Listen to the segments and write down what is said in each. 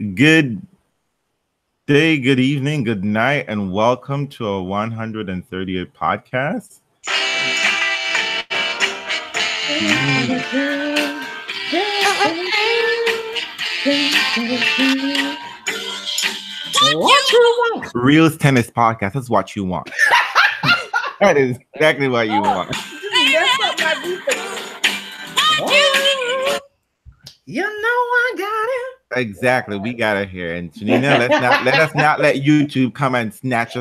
Good day, good evening, good night, and welcome to our 130th podcast. What you want? Reels Tennis Podcast. That's what you want. That is exactly what you want. You know I got it. Exactly, we got it here. And Janina, let us not let YouTube come and snatch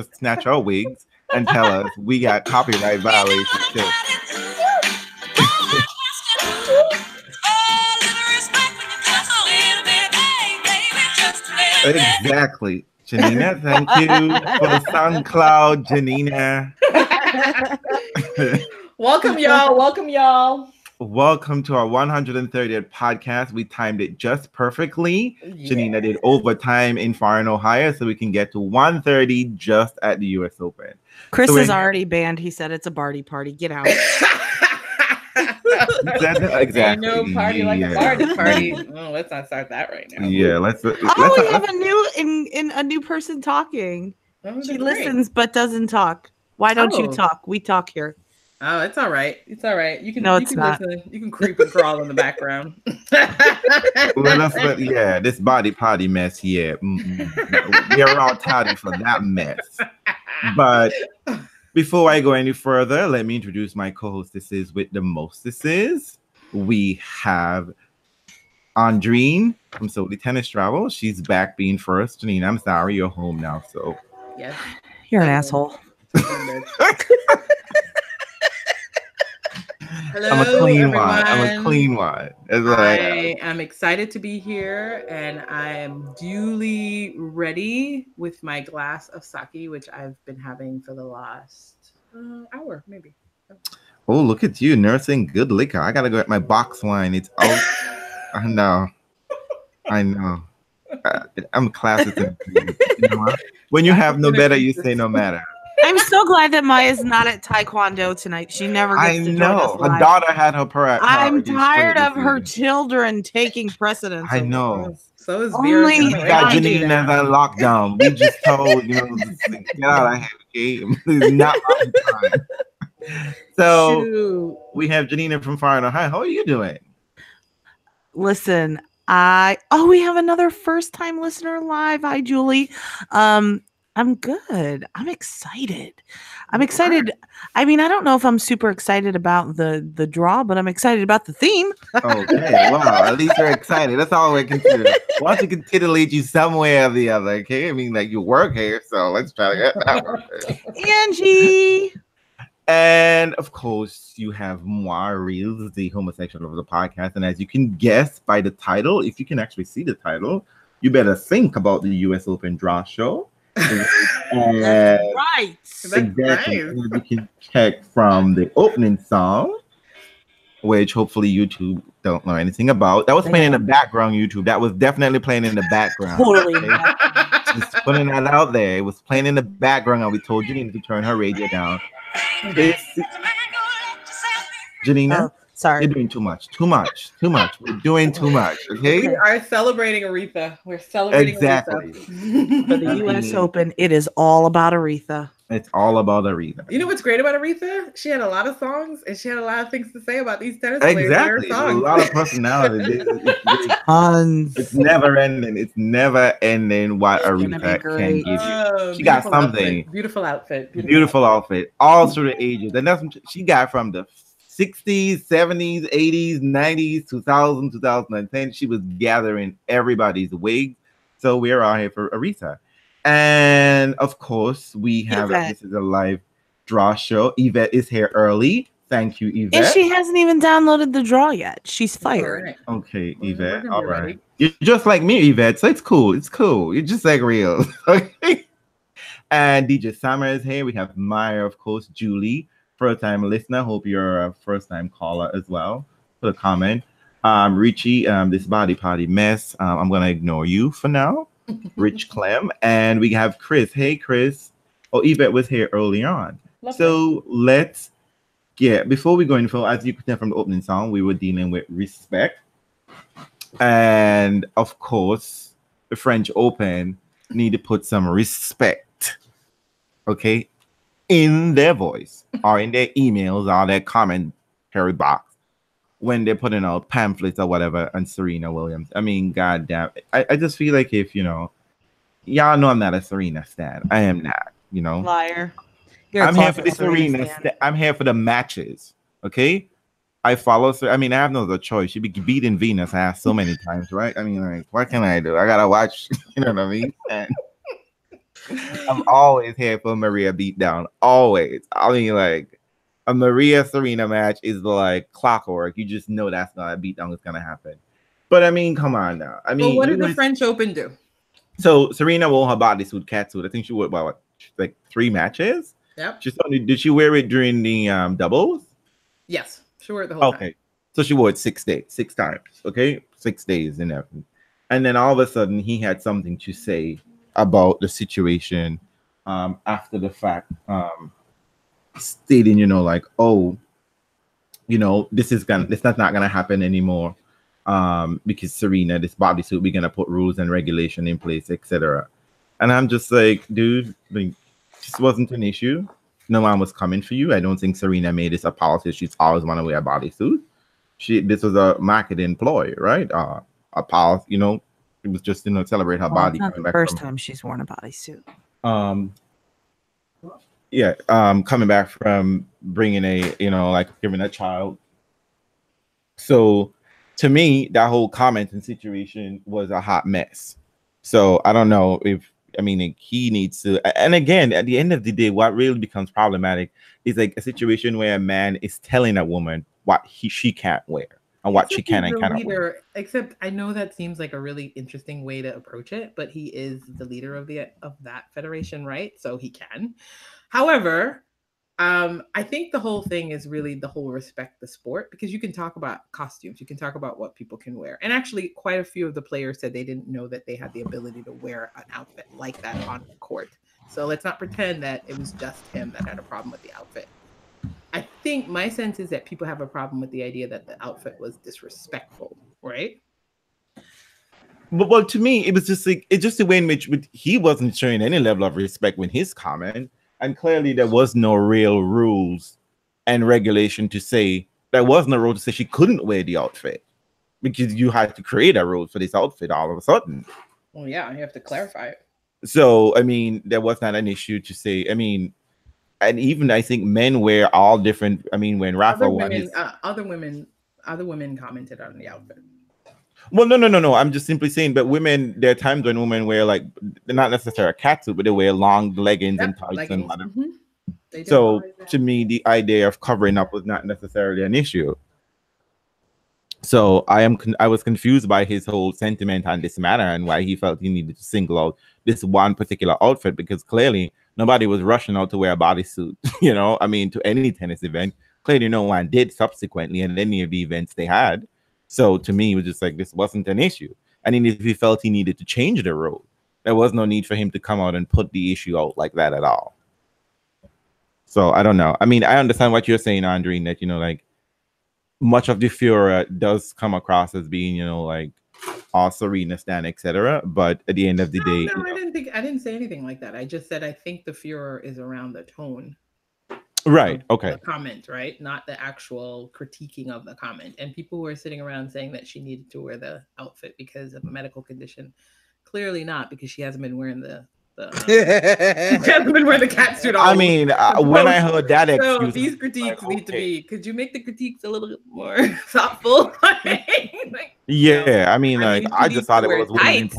our wigs and tell us we got copyright violations too. Exactly. Janina, thank you for the SoundCloud, Janina. Welcome, y'all. Welcome to our 130th podcast. We timed it just perfectly. Yeah. Janina did overtime in Farron, Ohio, so we can get to 1:30 just at the U.S. Open. Chris is already banned. He said it's a Barty party. Get out. Exactly. Ain't no party like a party. Oh, let's not start that right now. Yeah, let's we have a new person talking. Oh, she listens but doesn't talk. Why don't you talk? We talk here. Oh, it's all right. It's all right. You can. No, it's not. Listen. You can creep and crawl in the background. This body party mess. Yeah, we're all tired for that mess. But before I go any further, let me introduce my co-hostesses with the mostesses. We have Andreen from Solely Tennis Travel. She's back being first. Janine, I'm sorry, you're home now. So yes, you're an asshole. Hello, I'm a clean everyone. one. I'm a clean one. I am excited to be here, and I am duly ready with my glass of sake, which I've been having for the last hour, maybe. Oh, look at you nursing good liquor. I gotta go get my box wine. It's out. I know. I'm classic. You know, when you have no better, you say no matter. I'm so glad that Maya's not at Taekwondo tonight. She never gets to join us live. Her daughter had her parade. I'm tired of her children taking precedence. I know. So is only we got Janine as a lockdown. We just told get out of here. Okay, it's not my time. So we have Janina from Farron, Ohio. How are you doing? Listen, we have another first-time listener live. Hi, Julie. I'm good. I'm excited. I mean, I don't know if I'm super excited about the draw, but I'm excited about the theme. Okay, wow. At least you're excited. That's all we can do. Once we can titillate you some way or the other, okay? I mean, like you work here, so let's try to get that one. Angie. And of course, you have moi, Reels, the homosexual of the podcast. And as you can guess by the title, if you can actually see the title, you better think about the US Open Draw Show. Right. Exactly. Nice. You can check from the opening song, which hopefully YouTube don't know anything about. That was playing in the background, YouTube. That was definitely playing in the background. Totally. Okay? Just putting that out there. It was playing in the background, and we told Janina to turn her radio down. Janina, sorry. You're doing too much. We're doing too much. Okay. We are celebrating Aretha. We're celebrating exactly. Aretha. For the U.S. Open, it is all about Aretha. It's all about Aretha. You know what's great about Aretha? She had a lot of songs, and she had a lot of things to say about these tennis players. Exactly. A lot of personality. Tons. It's never ending. It's never ending what Aretha can give you. She got something. Beautiful outfit. Beautiful outfit. All through the ages. And that's what she got from the 60s, 70s, 80s, 90s, 2000, 2010. She was gathering everybody's wigs. So we're out here for Aretha. And of course, we have this is a live draw show. Yvette is here early. Thank you, Yvette. And she hasn't even downloaded the draw yet. She's fired. Right. Okay, Yvette. All right. Ready. You're just like me, Yvette. So it's cool. It's cool. You're just like real. Okay. And DJ Summer is here. We have Maya, of course, Julie, first-time listener. Hope you're a first-time caller as well. Put a comment. Richie, this body party mess. I'm gonna ignore you for now. Rich Clem, and we have Chris. Hey, Chris. Oh, Yvette was here early on. So let's get, before we go any further, as you can tell from the opening song, we were dealing with respect. And of course, the French Open need to put some respect, okay, in their voice or in their emails or their commentary box when they're putting out pamphlets or whatever on Serena Williams. I mean, goddamn, I just feel like if y'all know I'm not a Serena stan. I am not. Liar. I'm here for the Serena. I'm here for the matches. Okay. I follow. I mean, I have no other choice. She be beating Venus ass so many times, right? I mean, like, what can I do? I gotta watch. You know what I mean? And I'm always here for Maria beatdown. Always. I mean, like, a Maria Serena match is like clockwork. You just know that's not a beatdown is gonna happen. But I mean, come on now. I mean, well, what did the French Open do? So Serena wore her bodysuit, catsuit. I think she wore about like 3 matches. Yep. Did she wear it during the doubles? Yes, she wore it the whole time. So she wore it 6 days, 6 times. Okay, 6 days and everything. And then all of a sudden, he had something to say about the situation after the fact, stating, like, oh, this is not gonna happen anymore. Because Serena, this bodysuit, we're gonna put rules and regulation in place, etc. And I'm just like, dude, like, this wasn't an issue. No one was coming for you. I don't think Serena made this a policy. She's always want to wear a bodysuit. This was a marketing ploy, right? A policy, it was just celebrate her body. It's not the first time she's worn a bodysuit. Coming back from bringing giving a child. So to me, that whole commenting situation was a hot mess. So I don't know he needs to. And again, at the end of the day, what really becomes problematic is like a situation where a man is telling a woman what she can't wear and what she can and cannot wear. Except I know that seems like a really interesting way to approach it, but he is the leader of that federation, right? So he can. However, I think the whole thing is really the whole respect the sport, because you can talk about costumes, you can talk about what people can wear. And actually, quite a few of the players said they didn't know that they had the ability to wear an outfit like that on the court. So let's not pretend that it was just him that had a problem with the outfit. I think my sense is that people have a problem with the idea that the outfit was disrespectful, right? But well, to me, it was just like the way in which he wasn't showing any level of respect with his comment. And clearly there was no real rules and regulation to say, there was no rule to say she couldn't wear the outfit, because you had to create a rule for this outfit all of a sudden. Well, yeah, you have to clarify it. So, I mean, there was not an issue to say, and even I think men wear all different, when Rafa other women commented on the outfit. Well, no. I'm just simply saying, but there are times when women wear they're not necessarily a catsuit, but they wear long leggings and tights and whatever. Mm-hmm. So to me, the idea of covering up was not necessarily an issue. So I was confused by his whole sentiment on this matter and why he felt he needed to single out this one particular outfit, because clearly nobody was rushing out to wear a bodysuit, to any tennis event. Clearly no one did subsequently in any of the events they had. So to me, it was just like, this wasn't an issue. And then if he felt he needed to change the rule, there was no need for him to come out and put the issue out like that at all. So I don't know. I understand what you're saying, Andre, that, much of the furor does come across as being, all Serena stan, etc. But at the end of the day, no, I didn't say anything like that. I just said I think the furor is around the tone. Right. Okay. The comment, right? Not the actual critiquing of the comment. And people were sitting around saying that she needed to wear the outfit because of a medical condition. Clearly not, because she hasn't been wearing she hasn't been wearing the catsuit. When I heard that excuse, so these critiques need to be. Could you make the critiques a little bit more thoughtful? I just thought it was tights.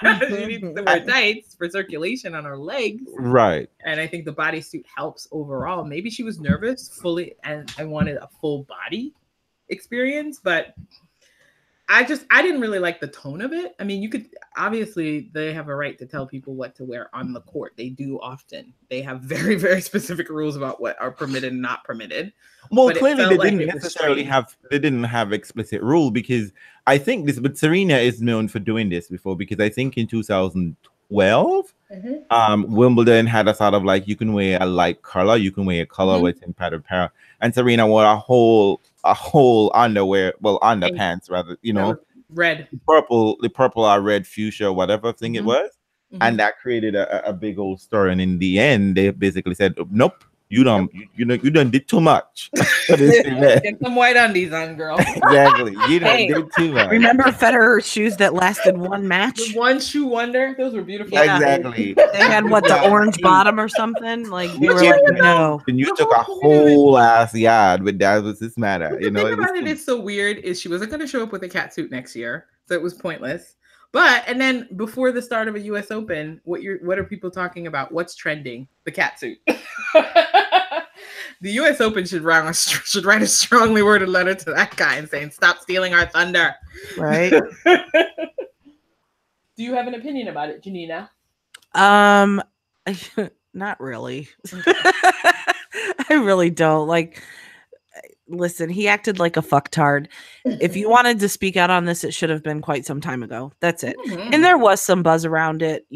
She needs to wear tights for circulation on her legs, right? And I think the bodysuit helps overall. Maybe she was nervous fully, and I wanted a full body experience, but I didn't really like the tone of it. You could obviously, they have a right to tell people what to wear on the court. They do often. They have very, very specific rules about what are permitted and not permitted. Well, clearly they didn't necessarily have explicit rule, because I think but Serena is known for doing this before, because I think in 2012, Wimbledon had a sort of you can wear a light color, you can wear a color with patterned pair, and Serena wore a whole underwear, underpants rather, red, the purple or red fuchsia, whatever thing it was. And that created a big old story. And in the end, they basically said, nope, you don't, you done did too much. Get some white undies on, girl. Exactly. You done did too much. Remember Federer's shoes that lasted one match? The one shoe wonder? Those were beautiful. Yeah. Exactly. They had what, the orange bottom or something? Like they were like, no. And you took a whole ass yard with that. Was this matter? The thing about it is so weird is she wasn't going to show up with a cat suit next year, so it was pointless. But and then before the start of a U.S. Open, what are people talking about? What's trending? The cat suit. The U.S. Open should write a strongly worded letter to that guy and saying, "Stop stealing our thunder." Right. Do you have an opinion about it, Janina? Not really. I really don't. Like, listen, he acted like a fucktard. If you wanted to speak out on this, it should have been quite some time ago. That's it. And there was some buzz around it,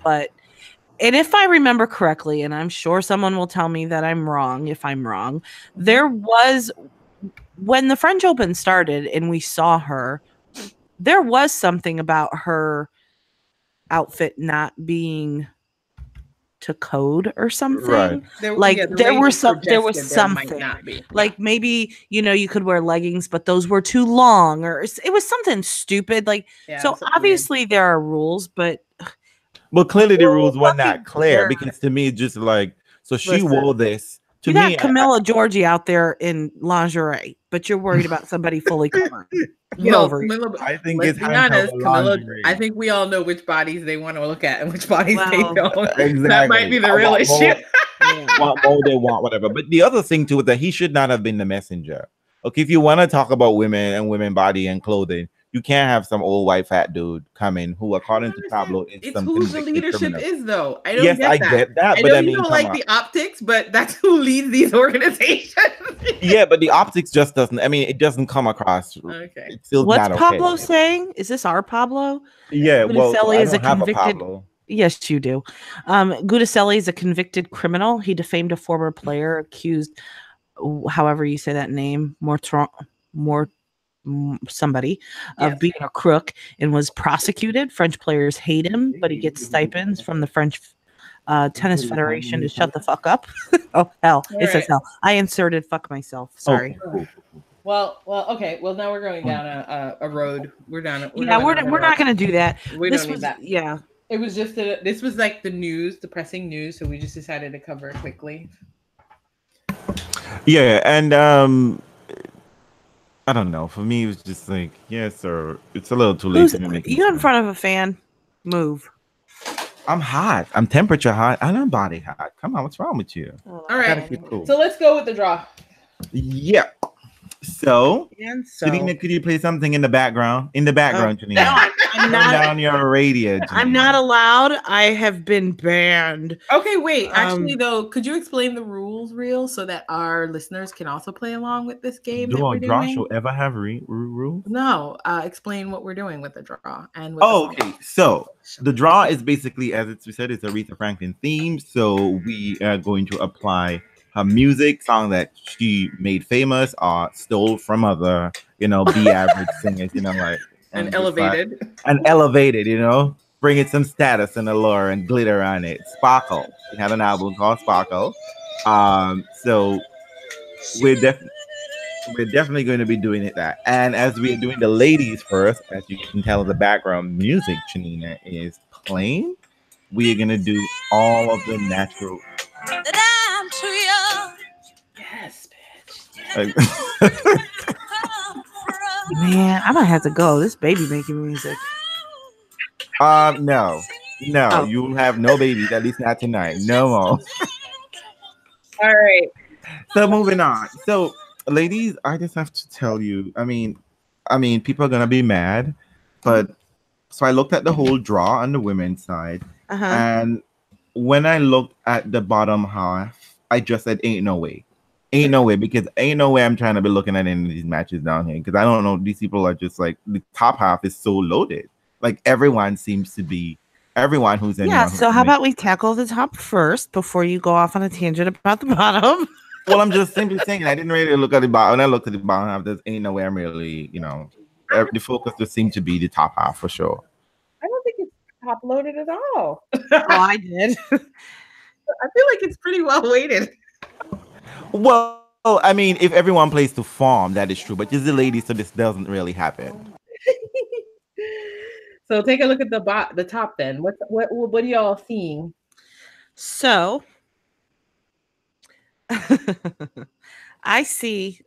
but and if I remember correctly, and I'm sure someone will tell me that I'm wrong if I'm wrong, there was, when the French Open started and we saw her, there was something about her outfit not being to code or something. Right. There was something. Like maybe, you could wear leggings, but those were too long, or it was something stupid. Like, so obviously weird. There are rules, but clearly the rules were not clear, because to me it's just like, so she wore this. You got Camilla Giorgi out there in lingerie, but you're worried about somebody fully covered. I think it's honest, Camilla. I think we all know which bodies they want to look at and which bodies they don't. Exactly. That might be the real issue. What more they want, whatever. But the other thing too is that he should not have been the messenger. Okay, if you want to talk about women and women body and clothing, you can't have some old white fat dude come in who, according to Pablo, is it's who the leadership is, though. I don't get that. Get that, but I mean, you don't like the optics, but that's who leads these organizations. Yeah, but the optics just doesn't. I mean, it doesn't come across. Okay. It's still what's not Pablo okay. saying? Is this our Pablo? Yeah, Gudicelli is a convicted. Pablo. Yes, you do. Gudicelli is a convicted criminal. He defamed a former player, accused, however you say that name, somebody of being a crook, and was prosecuted. French players hate him, but he gets stipends from the French Tennis Federation to shut the fuck up. Oh hell, it says hell. I inserted fuck myself. Sorry. Well, okay. Well, now we're going down a road. We're not going to do that. We don't need that. Yeah. It was just this was like the news, the pressing news, so we just decided to cover it quickly. Yeah, and I don't know. For me, it was just like, yes, sir. It's a little too late to make. You in front of a fan? Move. I'm hot. I'm temperature hot. And I'm body hot. Come on, what's wrong with you? All right. Cool. So let's go with the draw. Yeah. So, Janina, could you play something in the background? Janina. No, I'm not. Turn down your radio, Janina. I'm not allowed. I have been banned. Okay, wait. Actually, though, could you explain the rules, real, so that our listeners can also play along with this game? Do a draw show ever have rules? No. Explain what we're doing with the draw and. With okay. So the draw is basically, as we said, it's Aretha Franklin theme. So we are going to apply her music, song that she made famous or stole from other, be average singers, and elevated. Bring it some status and allure and glitter on it. Sparkle. She had an album called Sparkle. So we're definitely going to be doing it that. And as we're doing the ladies first, as you can tell, the background music, Janina, is playing. We are going to do all of the natural. I'm too young. Yes, bitch. Man, I might have to go. This baby making music. No. You have no babies, at least not tonight. No more. All right. So moving on. So, ladies, I just have to tell you. I mean, people are gonna be mad, but so I looked at the whole draw on the women's side, and when I looked at the bottom half, I just said, ain't no way, because ain't no way I'm trying to be looking at any of these matches down here, because I don't know, these people are just like, the top half is so loaded. Like everyone seems to be, everyone who's in. Yeah, so how about we tackle the top first before you go off on a tangent about the bottom? Well, I'm just simply saying, I didn't really look at the bottom. When I looked at the bottom half, there's ain't no way I'm really, the focus just seemed to be the top half for sure. I don't think it's top loaded at all. Oh, I did. I feel like it's pretty well weighted. Well, I mean, if everyone plays to form, that is true. But just the ladies, so this doesn't really happen. So take a look at the top then. What are y'all seeing? So I see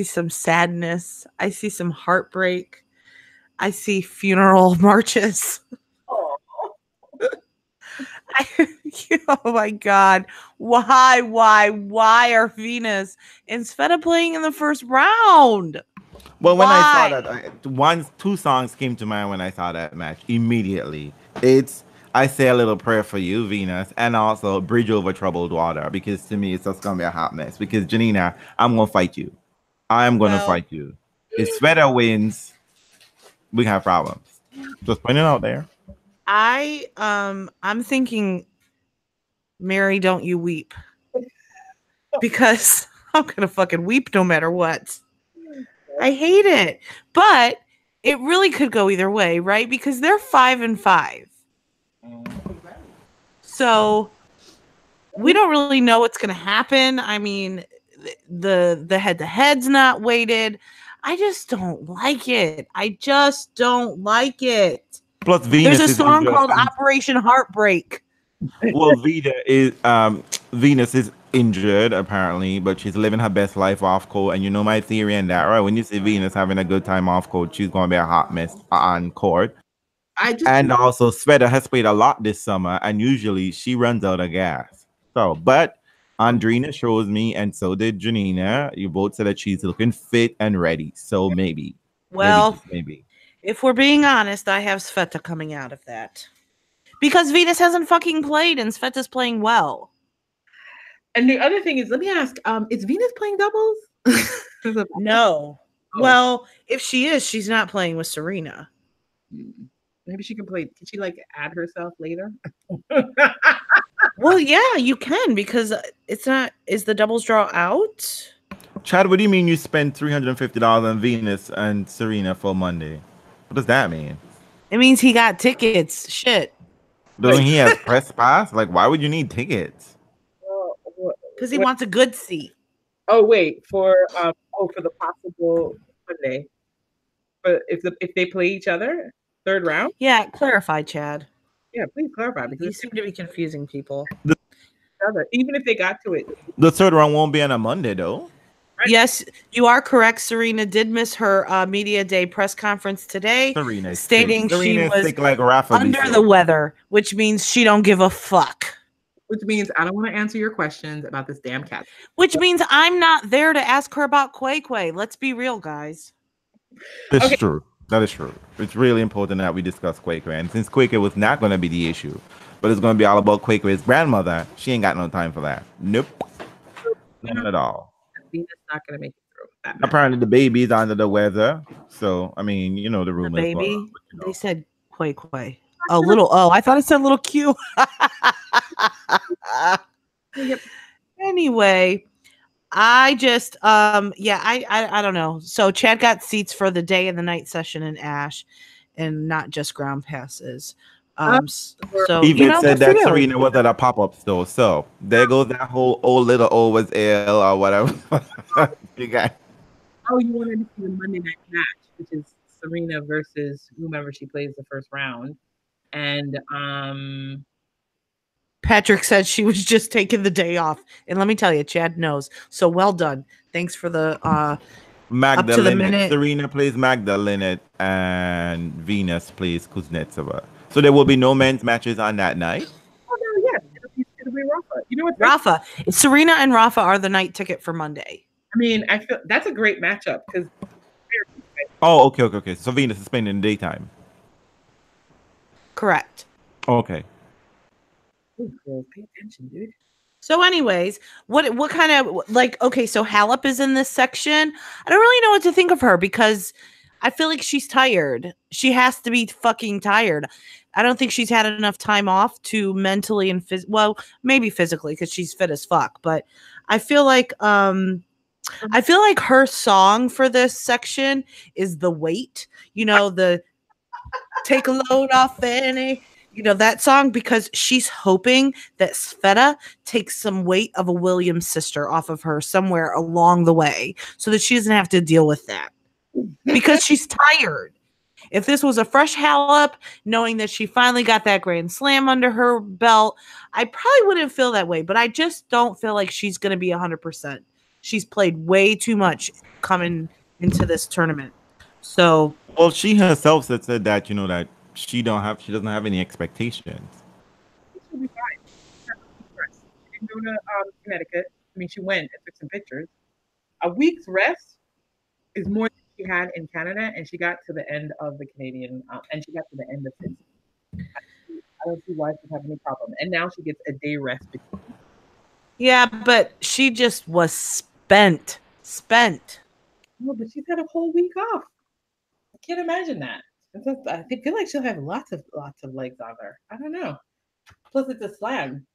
some sadness. I see some heartbreak. I see funeral marches. Oh. Oh my God. Why are Venus and Sveta playing in the first round? Well, when I saw that, two songs came to mind when I saw that match immediately. It's I Say a Little Prayer for You, Venus, and also Bridge Over Troubled Water, because to me, it's just going to be a hot mess. Because Janina, I'm going to fight you. I'm going to fight you. If Sveta wins, we have problems. Just putting it out there. I'm thinking, Mary, don't you weep. Because I'm going to fucking weep no matter what. I hate it. But it really could go either way, right? Because they're 5-5. So we don't really know what's going to happen. I mean, the head-to-head's not weighted. I just don't like it. Plus, Venus There's a song called Operation Heartbreak. Well, Venus is injured apparently, but she's living her best life off court. And you know my theory on that, right? When you see Venus having a good time off court, she's going to be a hot mess on court. And also, Sveta has played a lot this summer, and usually she runs out of gas. So, but Andrina shows me, and so did Janina. You both said that she's looking fit and ready. So maybe. Well, maybe. If we're being honest, I have Sveta coming out of that. Because Venus hasn't fucking played, and Sveta's playing well. And the other thing is, let me ask, is Venus playing doubles? No. Oh. Well, if she is, she's not playing with Serena. Maybe she can play. Can she like add herself later? Well, yeah, you can, because it's not. Is the doubles draw out? Chad, what do you mean you spend $350 on Venus and Serena for Monday? What does that mean? It means he got tickets. Shit. Doesn't he have press pass? Like, why would you need tickets? Because he wants a good seat. Oh wait, for the possible Monday. But if they play each other, third round? Yeah, clarify, Chad. Yeah, please clarify, because you seem to be confusing people. Even if they got to it. The third round won't be on a Monday though. Right? Yes, you are correct. Serena did miss her media day press conference today, stating she was sick like under the weather, which means she don't give a fuck. Which means I don't want to answer your questions about this damn cat. Which means I'm not there to ask her about Quay Quay. Let's be real, guys. That's true. That is true. It's really important that we discuss Quay Quay. And since Quay Quay was not going to be the issue, but it's going to be all about Quay Quay's grandmother, she ain't got no time for that. Nope. None at all. Venus not going to make it through. Apparently the baby's under the weather. So, I mean, you know the rumors. The baby? They said Quay Quay. I thought it said little Q. Anyway, I just I don't know. So Chad got seats for the day and the night session in Ash, and not just ground passes. So even said that Serena was at a pop-up store. So there goes that whole old was ill or whatever. You got. Oh, you wanted to see the Monday night match, which is Serena versus whomever she plays the first round. And Patrick said she was just taking the day off. And let me tell you, Chad knows. So well done. Thanks for the Magda up to the Linnet. minute. Serena plays Magda Linnet and Venus plays Kuznetsova. So there will be no men's matches on that night? Oh, no, yeah. It'll be Rafa. You know what? Rafa. Serena and Rafa are the night ticket for Monday. I mean, I feel that's a great matchup because. Oh, okay. So Venus is playing in the daytime. Correct. Okay. Ooh, well, pay attention, dude. So anyways, what kind of so Halep is in this section. I don't really know what to think of her because I feel like she's tired. She has to be fucking tired. I don't think she's had enough time off to mentally and maybe physically because she's fit as fuck, but I feel like I feel like her song for this section is The Weight. The take a load off Fanny. That song, because she's hoping that Sveta takes some weight of a Williams sister off of her somewhere along the way so that she doesn't have to deal with that because she's tired. If this was a fresh Halep, knowing that she finally got that Grand Slam under her belt, I probably wouldn't feel that way, but I just don't feel like she's going to be 100%. She's played way too much coming into this tournament. So, well, she herself said that that she doesn't have any expectations. She'll be fine. She didn't go to Connecticut. I mean, she went and took some pictures. A week's rest is more than she had in Canada, and she got to the end of the Canadian, and she got to the end of it. I don't see why she'd have any problem. And now she gets a day rest. Yeah, but she just was spent. No, but she's had a whole week off. I can't imagine that. I feel like she'll have lots of legs on her. I don't know. Plus, it's a slam.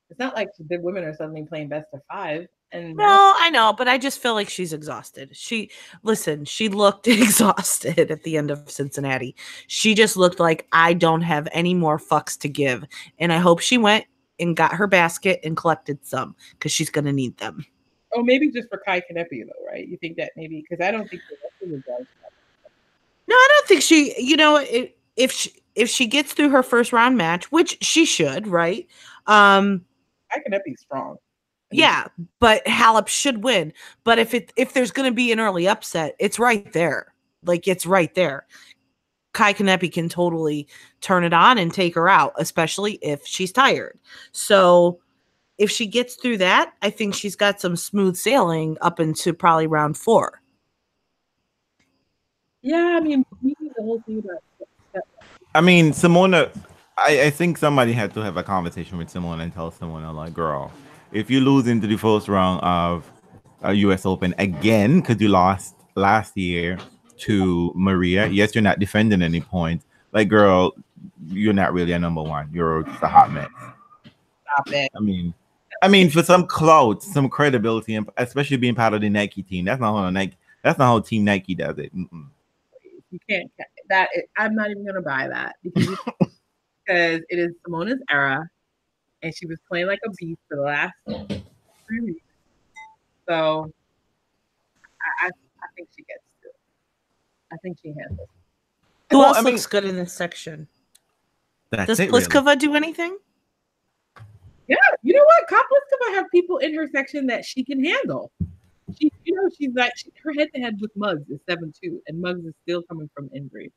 It's not like the women are suddenly playing best of 5. And no, I know, but I just feel like she's exhausted. She looked exhausted at the end of Cincinnati. She just looked like, I don't have any more fucks to give. And I hope she went and got her basket and collected some because she's going to need them. Oh, maybe just for Kai Kanepi, though, right? You think that maybe, because I don't think the rest of the guys. No, I don't think she, if she gets through her first round match, which she should, right? Kai Kanepi's strong. Yeah, but Halep should win. But if there's going to be an early upset, it's right there. Like, it's right there. Kai Kanepi can totally turn it on and take her out, especially if she's tired. So if she gets through that, I think she's got some smooth sailing up into probably round 4. Yeah, I mean, the whole thing about. I mean, Simona, I think somebody had to have a conversation with Simona and tell Simona, like, girl, if you lose into the first round of a U.S. Open again, because you lost last year to Maria, yes, you're not defending any points. Like, girl, you're not really a number one. You're just a hot mess. Stop it. I mean, for some clout, some credibility, and especially being part of the Nike team, that's not how Nike. That's not how Team Nike does it. Mm-mm. You can't. I'm not even gonna buy that because it is Simona's era, and she was playing like a beast for the last 3 weeks. So I think she gets to it. I think she handles it. Who else looks good in this section? Does Pliskova really do anything? Yeah, you know what? Pliskova have people in her section that she can handle. She's like her head-to-head with Muggs is 7-2, and Muggs is still coming from injury.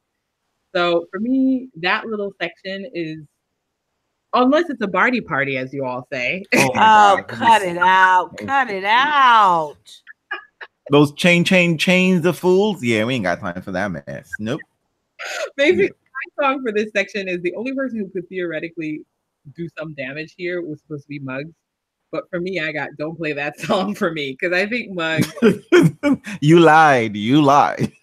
So for me, that little section is, unless it's a Barty party, as you all say. Oh, cut it out! Cut it out! Those chains of fools. Yeah, we ain't got time for that mess. Nope. Basically, my song for this section is the only person who could theoretically do some damage here was supposed to be Muggs. But for me, I got Don't Play That Song for me because I think Muggs. You lied. Pliskova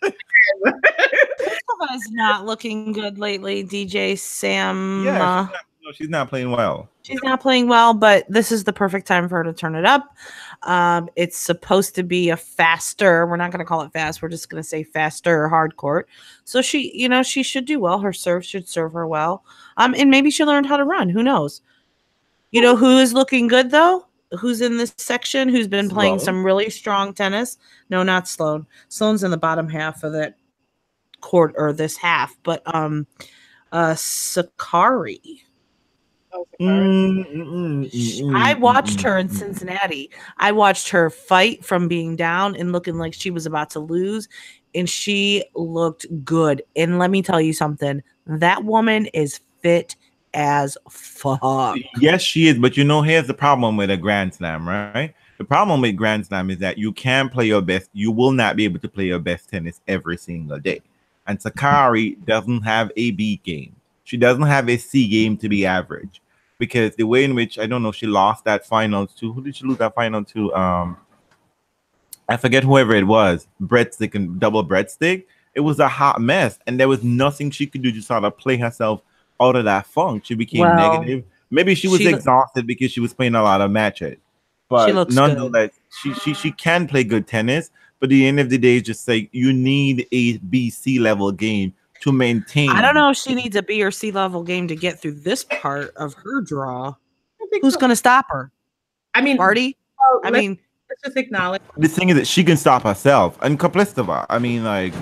is not looking good lately, DJ Sam. Yeah, she's not playing well. She's not playing well, but this is the perfect time for her to turn it up. It's supposed to be a faster. We're not going to call it fast. We're just going to say faster hard court. So she should do well. Her serve should serve her well. And maybe she learned how to run. Who knows? You know who is looking good, though? Who's in this section? Who's been playing some really strong tennis? No, not Sloane. Sloane's in the bottom half of that court, or this half. But Sakari. Oh, Sakari. I watched her in Cincinnati. I watched her fight from being down and looking like she was about to lose. And she looked good. And let me tell you something. That woman is fit as fuck. Yes, she is. But here's the problem with a Grand Slam, right? The problem with Grand Slam is that you can play your best. You will not be able to play your best tennis every single day. And Sakari doesn't have a B game. She doesn't have a C game to be average. Because the way in which, I don't know, she lost that final to, who did she lose that final to? I forget whoever it was. Breadstick and double breadstick. It was a hot mess. And there was nothing she could do to sort of play herself out of that funk. She became negative. Maybe she was exhausted because she was playing a lot of matches. But She looks nonetheless, she can play good tennis. But at the end of the day, it's just like you need a BC level game to maintain. I don't know if she needs a B or C level game to get through this part of her draw. Who's going to stop her? I mean, Barty? well, let's just acknowledge The thing is that she can stop herself and Kaplistova. I mean, like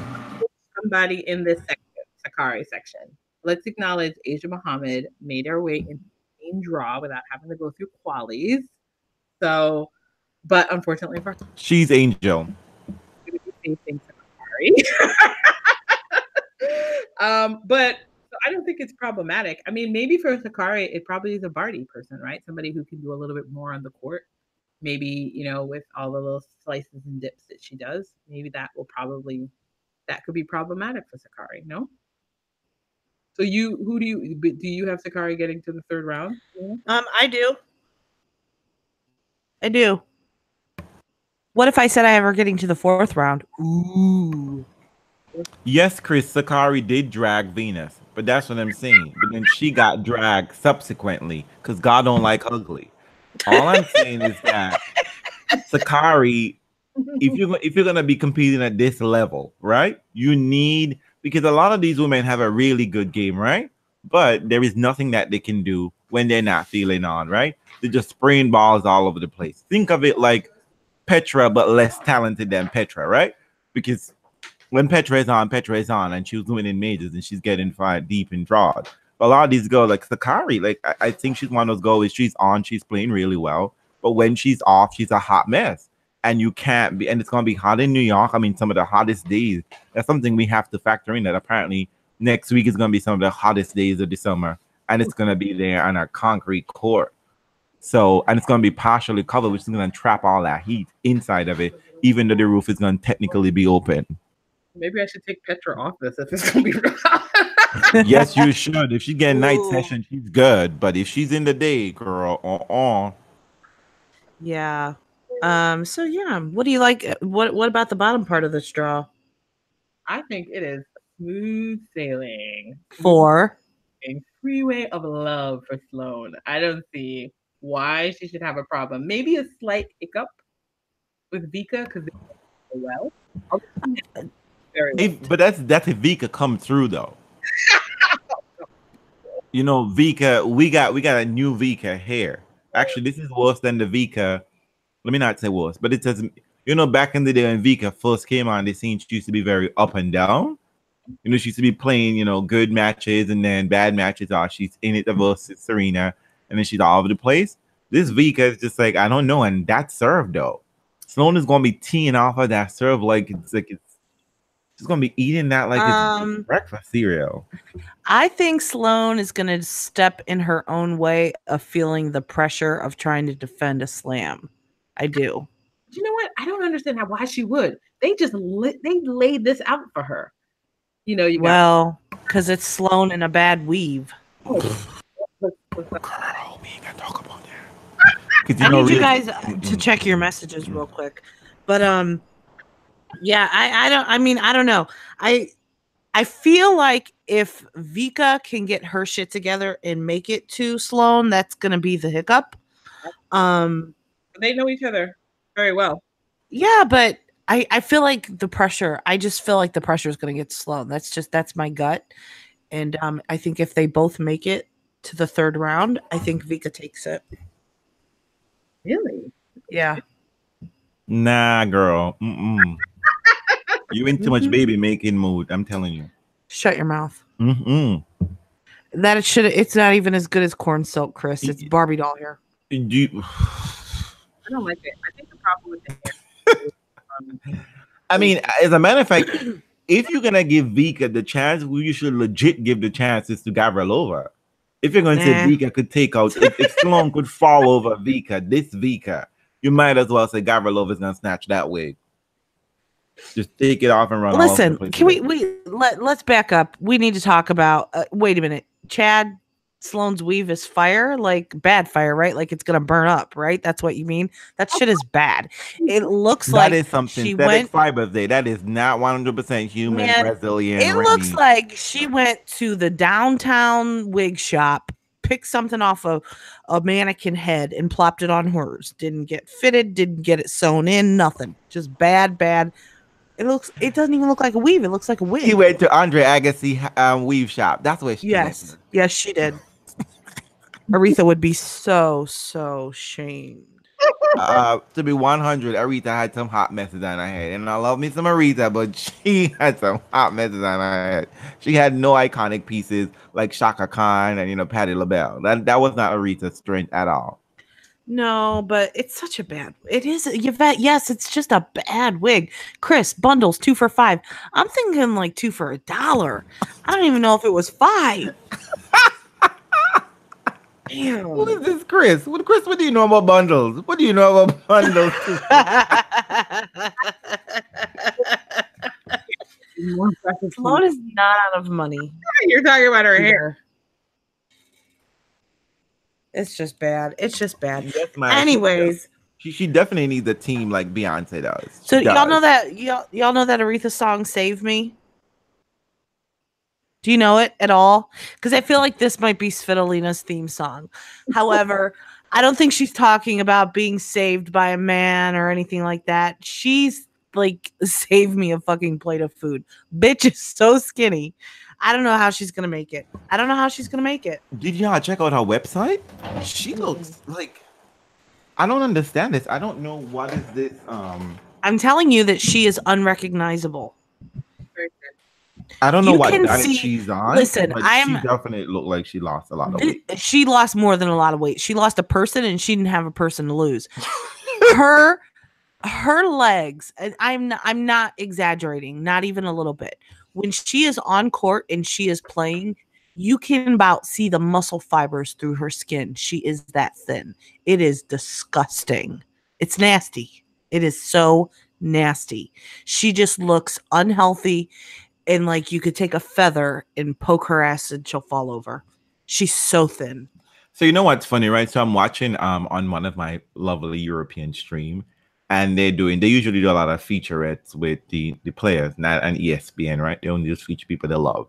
somebody in this section, Sakari section. Let's acknowledge Asia Muhammad made her way into the main draw without having to go through qualies. So, but unfortunately for her, she's Angel. But I don't think it's problematic. I mean, maybe for Sakari, it probably is a Barty person, right? Somebody who can do a little bit more on the court. Maybe, with all the little slices and dips that she does, maybe that could be problematic for Sakari, no? So do you have Sakari getting to the third round? I do. What if I said I have her getting to the fourth round? Ooh. Yes, Chris, Sakari did drag Venus, but that's what I'm saying. But then she got dragged subsequently because God don't like ugly. All I'm saying is that Sakari, if you're gonna be competing at this level, right? You need, because a lot of these women have a really good game, right? But there is nothing that they can do when they're not feeling on, right? They're just spraying balls all over the place. Think of it like Petra, but less talented than Petra, right? Because when Petra is on, and she was winning majors and she's getting far deep in draws. But a lot of these girls, like Sakari, like I think she's one of those girls. She's on, she's playing really well, but when she's off, she's a hot mess. And you can't be, and it's gonna be hot in New York. I mean, some of the hottest days. That's something we have to factor in. That apparently next week is gonna be some of the hottest days of the summer, and it's gonna be there on a concrete court. So, and it's gonna be partially covered, which is gonna trap all that heat inside of it, even though the roof is gonna technically be open. Maybe I should take Petra off this if it's gonna be real. Yes, you should. If she get a night session, she's good. But if she's in the day, girl, Yeah. So yeah, what do you like? What about the bottom part of the straw? I think it is smooth sailing. For A freeway of love for Sloane. I don't see why she should have a problem. Maybe a slight hiccup with Vika because they well. Very well. but that's if Vika come through though. Vika, we got a new Vika here. Actually, this is worse than the Vika. Let me not say worse, but it says, back in the day when Vika first came on the scene, she used to be very up and down. She used to be playing, good matches and then bad matches. She's in it versus Serena, and then she's all over the place. This Vika is just like, I don't know. And that serve though, Sloane is gonna be teeing off of that serve like she's gonna be eating that like it's breakfast cereal. I think Sloane is gonna step in her own way of feeling the pressure of trying to defend a slam. I do. You know what? I don't understand why she would. They just they laid this out for her. Because it's Sloane in a bad weave. Girl, we ain't gotta talk about that. I need you guys to check your messages real quick. But yeah, I don't know. I feel like if Vika can get her shit together and make it to Sloane, that's gonna be the hiccup. They know each other very well. Yeah, but I feel like the pressure. I just feel like the pressure is gonna get Sloane. That's my gut. And I think if they both make it to the third round, I think Vika takes it. Really? Yeah. Nah, girl. You in too much baby making mood. I'm telling you. Shut your mouth. It's not even as good as corn silk, Chris. It's Barbie doll hair. I don't like it. I think the problem with the hair. I mean, as a matter of fact, if you're gonna give Vika the chance, you should legit give the chances to Gavrilova. If you're gonna say Vika could take out, if Sloane could fall over Vika, you might as well say Gavrilova's gonna snatch that wig. Just take it off and run. Listen, can let's back up. We need to talk about. Wait a minute, Chad. Sloane's weave is fire, like bad fire, right? Like it's gonna burn up, right? That's what you mean. That shit is bad. It looks like that is some synthetic fibers there. That is not 100% human Brazilian. It looks like she went to the downtown wig shop, picked something off of a mannequin head and plopped it on hers. Didn't get fitted, didn't get it sewn in, nothing. Just bad. It doesn't even look like a weave. It looks like a wig. He went to Andre Agassi weave shop. That's where she Yes. Yes, she did. Aretha would be so shamed. To be 100, Aretha had some hot messes on her head. And I love me some Aretha, but she had some hot messes on her head. She had no iconic pieces like Shaka Khan and, Patti LaBelle. That was not Aretha's strength at all. No, but it's such a bad. It is, Yvette. Yes, it's just a bad wig. Chris, bundles 2 for $5. I'm thinking like 2 for $1. I don't even know if it was 5. Damn. Who is this Chris? What do you know about bundles? What do you know about bundles? Sloan is not out of money. You're talking about her hair. It's just bad. Yes, Anyways, she definitely needs a team like Beyonce does. So y'all know that y'all know that Aretha song "Save Me." Do you know it at all? Because I feel like this might be Svitolina's theme song. However, I don't think she's talking about being saved by a man or anything like that. She's like, save me a fucking plate of food. Bitch is so skinny. I don't know how she's going to make it. Did y'all check out her website? She looks like... I don't understand this. I don't know what is this. I'm telling you that she is unrecognizable. I don't know what diet she's on. Listen, she definitely looked like she lost a lot of weight. She lost more than a lot of weight. She lost a person, and she didn't have a person to lose. her legs, and I'm not exaggerating, not even a little bit. When she is on court and she is playing, you can about see the muscle fibers through her skin. She is that thin. It is disgusting. It's nasty. It is so nasty. She just looks unhealthy. And like you could take a feather and poke her ass and she'll fall over. She's so thin. So you know what's funny, right? So I'm watching on one of my lovely European stream, and they usually do a lot of featurettes with the players, not an ESPN, right? They only just feature people they love.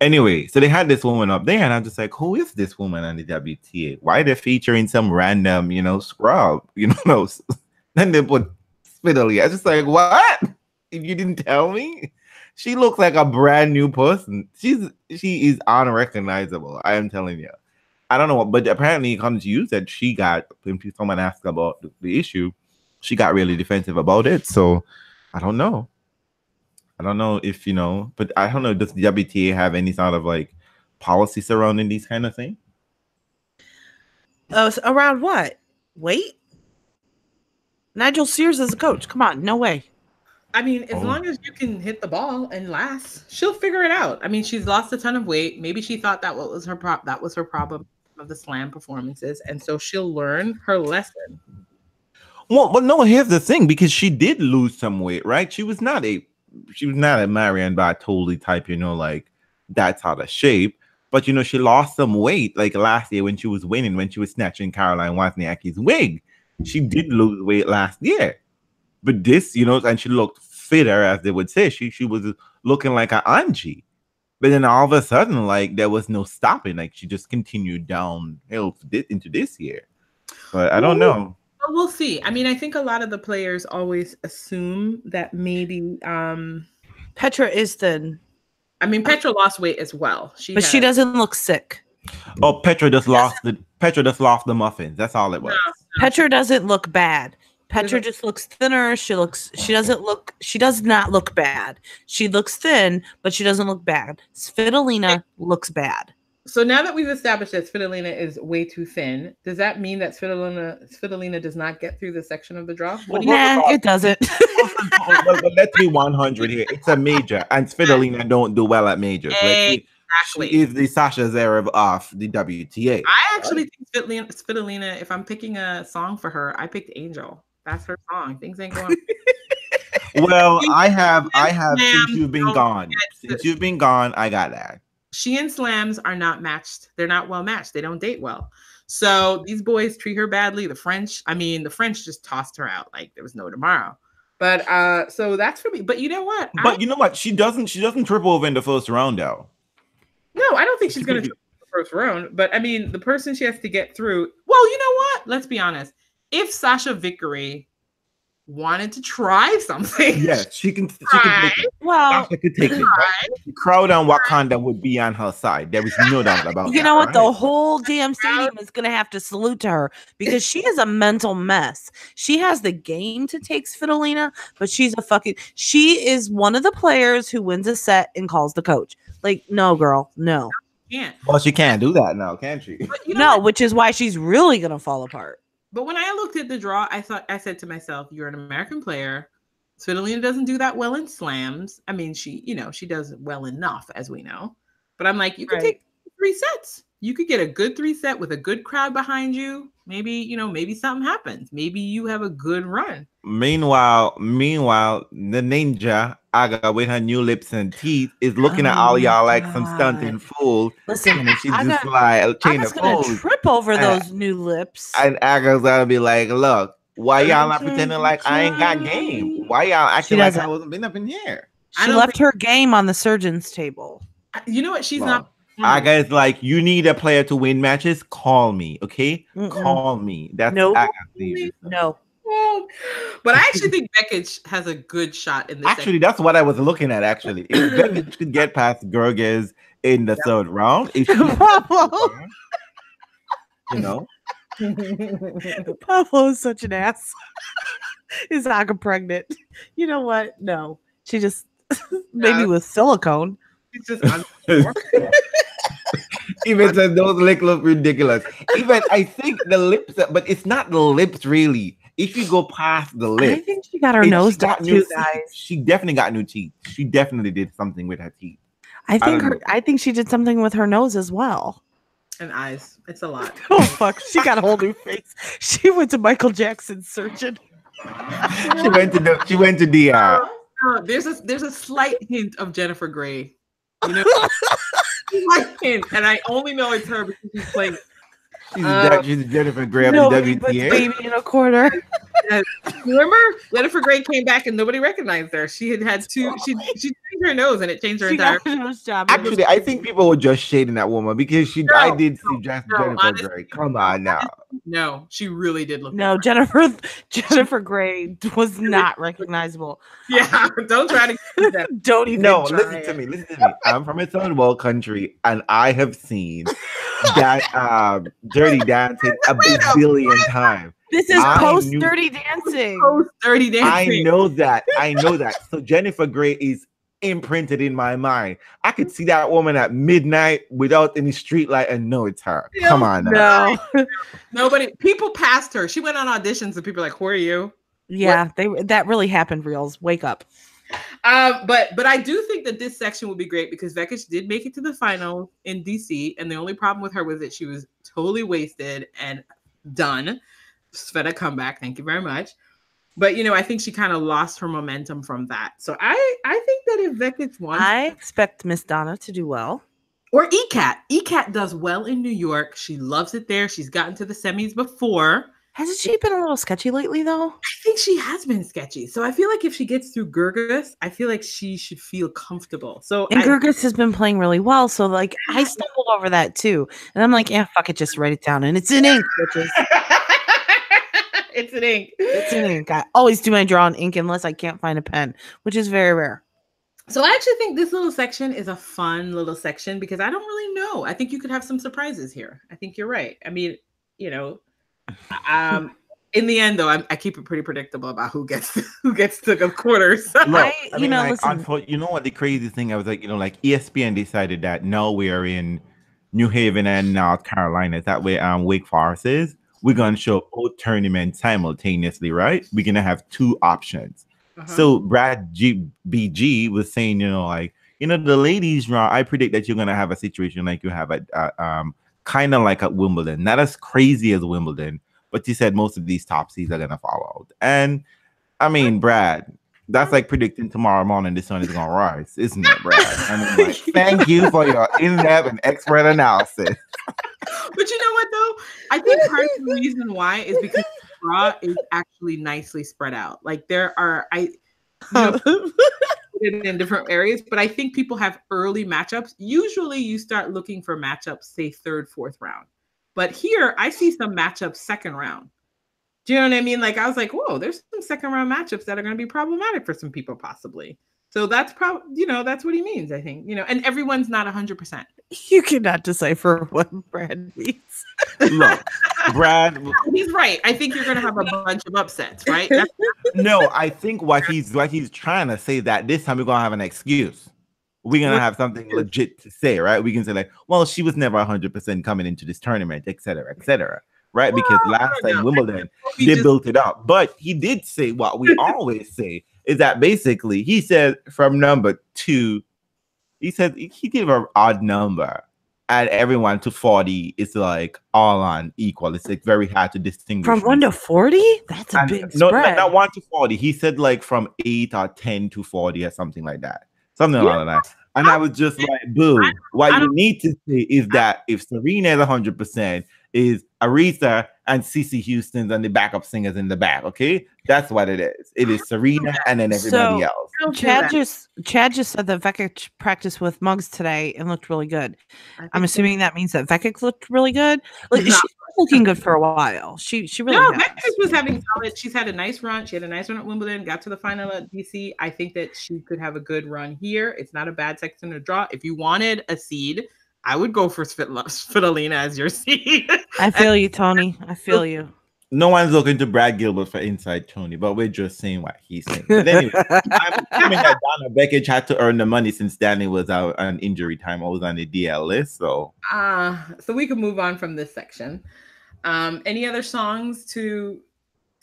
Anyway, so they had this woman up there, and I'm just like, who is this woman on the WTA? Why are they featuring some random, scrub? Then they put Spitaly. I was just like, what? You didn't tell me? She looks like a brand new person. She is unrecognizable. I am telling you. I don't know what, but apparently it comes to you that she got, when someone asked about the issue, she got really defensive about it. So I don't know. I don't know if, but I don't know. Does the WTA have any sort of like policy surrounding these kind of things? Around what? Weight? Nigel Sears is a coach. Come on. No way. I mean, as long as you can hit the ball and last, she'll figure it out. I mean, she's lost a ton of weight. Maybe she thought that was her problem of the slam performances, and so she'll learn her lesson. Well, but no, here's the thing, because she did lose some weight, right? She was not a Marianne Bartoli type, like that's out of shape. But she lost some weight like last year when she was winning, when she was snatching Caroline Wozniacki's wig. She did lose weight last year. But this, and she looked fitter, as they would say. She was looking like an Angie. But then all of a sudden, like, there was no stopping. Like, she just continued downhill into this year. But I don't know. We'll see. I mean, I think a lot of the players always assume that maybe Petra is thin. I mean, Petra lost weight as well. She doesn't look sick. Oh, Petra just lost the muffins. That's all it was. No. Petra doesn't look bad. Petra just looks thinner. She does not look bad. She looks thin, but she doesn't look bad. Svitolina looks bad. So now that we've established that Svitolina is way too thin, does that mean that Svitolina does not get through the section of the draw? Nah, it doesn't. Let's be 100 here. It's a major, and Svitolina don't do well at majors. Exactly. She is the Sasha Zverev of the WTA. I actually think Svitolina, if I'm picking a song for her, I picked Angel. That's her song. Things ain't going. Well, I have since you've been gone. Since you've been gone, I got that. She and Slams are not matched. They're not well matched. They don't date well. So these boys treat her badly. The French just tossed her out like there was no tomorrow. But so that's for me. But you know what? You know what? She doesn't triple over in the first round though. No, I don't think she's gonna triple in the first round. But I mean, the person she has to get through. Well, you know what? Let's be honest. If Sasha Vickery wanted to try something, yes, she can take it. Well, Sasha could take it. Right? The crowd on Wakanda would be on her side. There is no doubt about that. You know what? Right? The whole damn stadium is going to have to salute to her because she is a mental mess. She has the game to take Svitolina, but she is one of the players who wins a set and calls the coach. Like, no, girl, no. Can't. Well, she can't do that now, can she? No, which is why she's really going to fall apart. But when I looked at the draw, I said to myself, you're an American player. Svitolina doesn't do that well in slams. I mean, she does well enough, as we know. But I'm like, you could take 3 sets. You could get a good 3 set with a good crowd behind you. Maybe something happens. Maybe you have a good run. Meanwhile, the ninja Aga with her new lips and teeth is looking at all y'all like some stunting fools. Listen, and she's just like a chain of fools. Gonna trip over those new lips. And Aga's gonna be like, look, why y'all not pretending like I ain't got game? Why y'all acting like I wasn't been up in here? She left her game on the surgeon's table. You know what? She's not. Aga is like, you need a player to win matches? Call me, okay? Call me. That's Aga. No. But I actually think Beckett has a good shot in this. Actually, that's what I was looking at. Actually, if Beckett could get past Gerges in the third round, Pablo is such an ass. Is Aga pregnant? You know what? No, she just maybe with silicone. She's just even said those lips look ridiculous. Even I think the lips, but it's not the lips really. If you go past the lips, I think she got her nose done too, guys. She definitely got new teeth. She definitely did something with her teeth. I think she did something with her nose as well. And eyes. It's a lot. Oh fuck! She got a whole new face. She went to Michael Jackson's surgeon. She went to DR. There's a slight hint of Jennifer Grey. You know, hint, and I only know it's her because she's playing. She's Jennifer Grey of the WTA. Baby in a corner. Remember, Jennifer Grey came back and nobody recognized her. She had two. She changed her nose and it changed her entire nose job. Actually, I think people were just shading that woman because I did see Jennifer Grey. Come on now. No, she really did look. No, Jennifer Grey was not recognizable. Yeah, don't try to get that. Don't even. No, listen to me. I'm from a third world country, and I have seen that Dirty Dancing a bazillion times. This is post Dirty Dancing. Post Dirty Dancing. I know that. So Jennifer Grey is imprinted in my mind. I could see that woman at midnight without any street light and know it's her. Come on now. No. Nobody. People passed her. She went on auditions and people were like, "Who are you?" Yeah, that really happened. Reels, wake up. But I do think that this section will be great because Vekic did make it to the final in DC, and the only problem with her was that she was totally wasted and done. Sveta comeback, thank you very much. But I think she kind of lost her momentum from that. So I think that if Vekic won, I expect Miss Donna to do well. Or ECAT. ECAT does well in New York. She loves it there. She's gotten to the semis before. Hasn't she been a little sketchy lately, though? I think she has been sketchy. So I feel like if she gets through Gerges, I feel like she should feel comfortable. And Gerges has been playing really well. So, I stumbled over that, too. And I'm like, yeah, fuck it. Just write it down. And it's in ink, bitches. It's in ink. It's in ink. I always do my draw in ink unless I can't find a pen, which is very rare. So I actually think this little section is a fun little section because I don't really know. I think you could have some surprises here. I think you're right. I mean, in the end, though, I keep it pretty predictable about who gets to the quarters. Look, you know what the crazy thing? I was like, ESPN decided that now we are in New Haven and North Carolina. That way, Wake Forest is. We're gonna show both tournaments simultaneously, right? We're gonna have 2 options. So Brad BG was saying, the ladies draw. I predict that you're gonna have a situation like you have at kind of like at Wimbledon, not as crazy as Wimbledon, but he said most of these top seeds are gonna fall out. And I mean, Brad, that's like predicting tomorrow morning the sun is gonna rise, isn't it, Brad? I mean, thank you for your in-depth and expert analysis. But you know what, though? I think part of the reason why is because the draw is actually nicely spread out. Like there are, put it in different areas, but I think people have early matchups. Usually you start looking for matchups, say third, fourth round. But here I see some matchups second round. Do you know what I mean? Like I was like, whoa, there's some second round matchups that are going to be problematic for some people possibly. So that's probably, that's what he means, I think, and everyone's not 100%. You cannot decipher what Brad means. Look, Brad. He's right. I think you're going to have a bunch of upsets, right? No, I think what he's trying to say that this time we're going to have an excuse. We're going to have something legit to say, right? We can say like, well, she was never 100% coming into this tournament, et cetera, right? Well, because last time Wimbledon, they built it up. But he did say what we always say is that basically he said from number 2, he said he gave an odd number, and everyone to 40 is like all on equal. It's like very hard to distinguish. From 1 to 40? That's a big spread. Not 1 to 40. He said like from 8 or 10 to 40 or something like that. Something like that. And I was just like, boo. What you need to say is that if Serena is 100%, is Aretha and Cece Houston's and the backup singers in the back, okay? That's what it is. It is Serena and then everybody else. Chad just said that Vekic practiced with Muggs today and looked really good. I'm assuming that means that Vekic looked really good. Like, she's looking good for a while. She really has. Vekic was having solid. She's had a nice run. She had a nice run at Wimbledon, got to the final at DC. I think that she could have a good run here. It's not a bad section to draw. If you wanted a seed, I would go for Svitolina as your seed. I feel you, Tony. I feel you. No one's looking to Brad Gilbert for inside Tony, but we're just saying what he's saying. But anyway, I'm assuming that Donna Beckett had to earn the money since Danny was out on injury time. I was on the DL list, so we can move on from this section. Any other songs to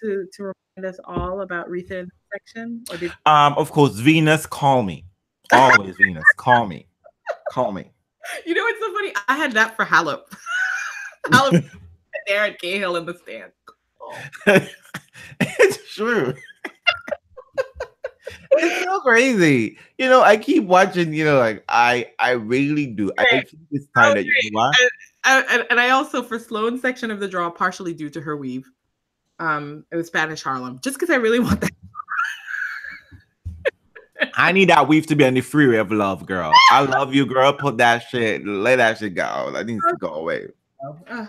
remind us all about Aretha in this section? Of course, Venus, Call Me. Always Venus, Call Me. Call Me. You know what's so funny? I had that for Halep. Halep there at Cahill in the stand. Oh. It's true. It's so crazy. I keep watching, like I really do. I think it's time that you know what? And I also, for Sloane's section of the draw, partially due to her weave. It was Spanish Harlem. Just because I really want that. I need that weave to be on the freeway of love, girl. I love you, girl. Put that shit, let that shit go. That needs to go away. And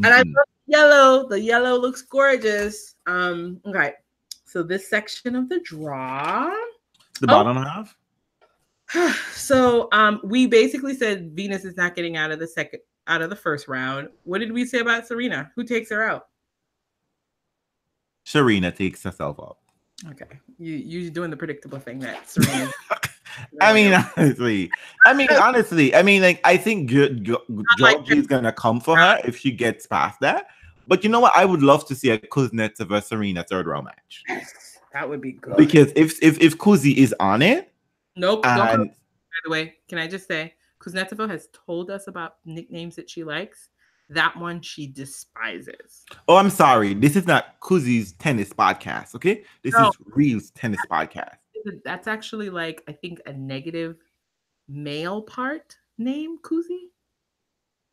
I love yellow. The yellow looks gorgeous. Okay. So this section of the draw. The bottom half? So we basically said Venus is not getting out of the first round. What did we say about Serena? Who takes her out? Serena takes herself out. Okay, you're doing the predictable thing that Serena. honestly, like I think Georgie is gonna come for her if she gets past that. But you know what? I would love to see a Kuznetsova versus Serena third round match. That would be good. Because if Kuzi is on it, nope. By the way, can I just say Kuznetsova has told us about nicknames that she likes. That one she despises. Oh, I'm sorry. This is not Kuzi's tennis podcast, okay? This is Real's tennis podcast. That's actually like, I think, a negative male part name, Kuzi,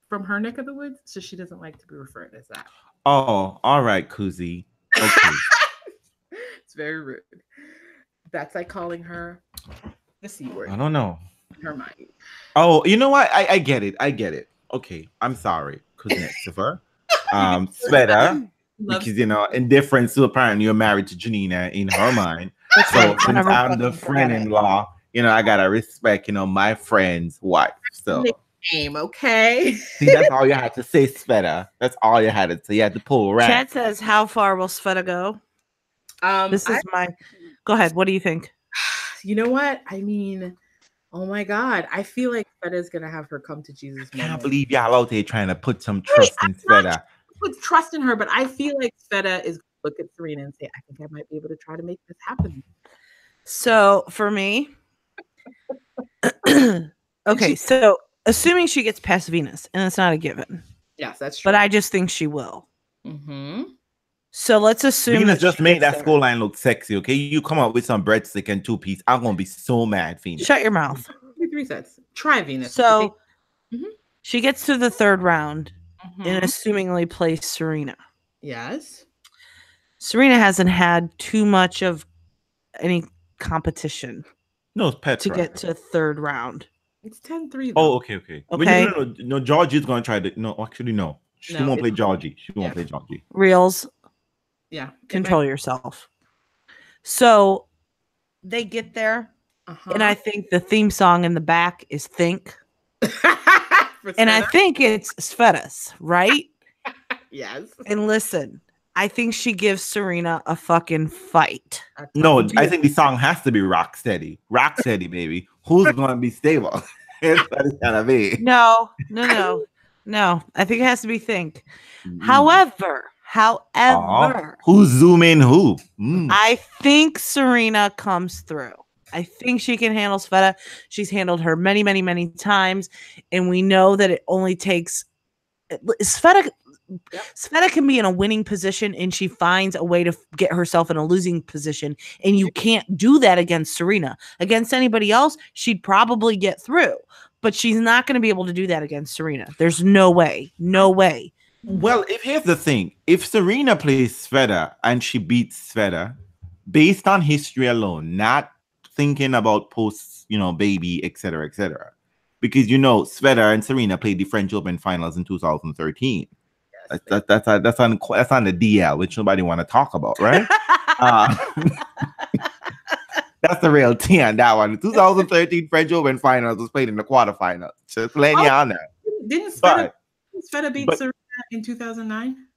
from her neck of the woods. So she doesn't like to be referred as that. Oh, all right, Kuzi. Okay. It's very rude. That's like calling her the C word. I don't know. In her mind. Oh, you know what? I get it. Okay, I'm sorry. Kuznetsova, Sveta, because in difference to apparently you're married to Janina in her mind. So since I'm the friend-in-law, I gotta respect, my friend's wife. So name, okay. See, that's all you had to say, Sveta. That's all you had to say. You had to pull around. Chad says, "How far will Sveta go?" Go ahead. What do you think? You know what? I mean, oh my God. I feel like Sveta's going to have her come to Jesus. I can't believe y'all out there trying to put some trust in Sveta. Put trust in her, but I feel like Sveta is going to look at Serena and say, I think I might be able to try to make this happen. So for me, okay, so assuming she gets past Venus, and it's not a given. Yes, that's true. But I just think she will. Mm-hmm. So let's assume Venus just made that scoreline look sexy, okay? You come up with some breadstick and 2-piece. I'm going to be so mad, Venus. Shut your mouth. 3 sets. Try Venus. So she gets to the third round and assumingly plays Serena. Yes. Serena hasn't had too much of any competition. No, it's Petra. to get to third round. It's 10-3 Oh, though. okay. Okay. No, Georgie's going to try to. No, actually, no. She No, won't play it's- Georgie. She won't yeah. play Georgie. Reels, Yeah. control yourself. So they get there, and I think the theme song in the back is Think. And I think it's Sveta's, right? Yes. And listen, I think she gives Serena a fucking fight. No, I think the song has to be Rock Steady. Rock Steady, baby. Who's going to be stable? It's gotta be. No. I think it has to be Think. However, who's zooming who? I think Serena comes through. I think she can handle Sveta. She's handled her many, many, many times, and we know that it only takes Sveta. Yep. Sveta can be in a winning position, and she finds a way to get herself in a losing position, and you can't do that against Serena. Against anybody else, she'd probably get through, but she's not going to be able to do that against Serena. There's no way. Well, here's the thing. If Serena plays Sveta and she beats Sveta, based on history alone, not thinking about post, baby, etc., because Sveta and Serena played the French Open finals in 2013. That's on the DL, which nobody want to talk about, right? That's the real tea on that one. The 2013 French Open finals was played in the quarterfinals. Just letting y'all know. Didn't Sveta beat Serena in 2009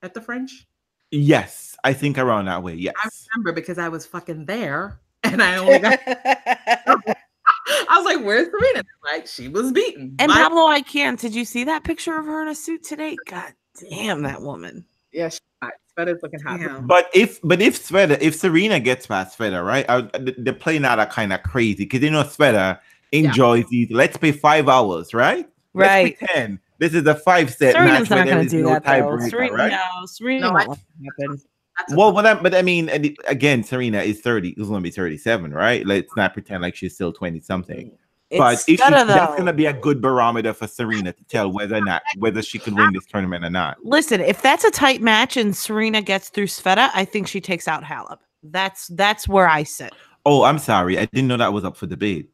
at the French? Yes, I think around that way. Yes, I remember because I was fucking there, and I only got. I was like, "Where's Serena?" Like, she was beaten. And Pablo, I can't. Did you see that picture of her in a suit today? God damn, that woman. Yeah, Sveta's looking hot. Damn. But if Serena gets past Sveta, right? They're playing out kind of crazy because Sveta enjoys these. Let's play 5 hours, right? Right. Let's play 10. This is a 5-set Serena's match. not going to do that, though. Serena, right? Serena won't let that happen. Well, but I mean, again, Serena is 30. It's going to be 37, right? Let's not pretend like she's still 20-something. But that's going to be a good barometer for Serena to tell whether she can win this tournament or not. Listen, if that's a tight match and Serena gets through Sveta, I think she takes out Halep. That's where I sit. Oh, I'm sorry. I didn't know that was up for debate.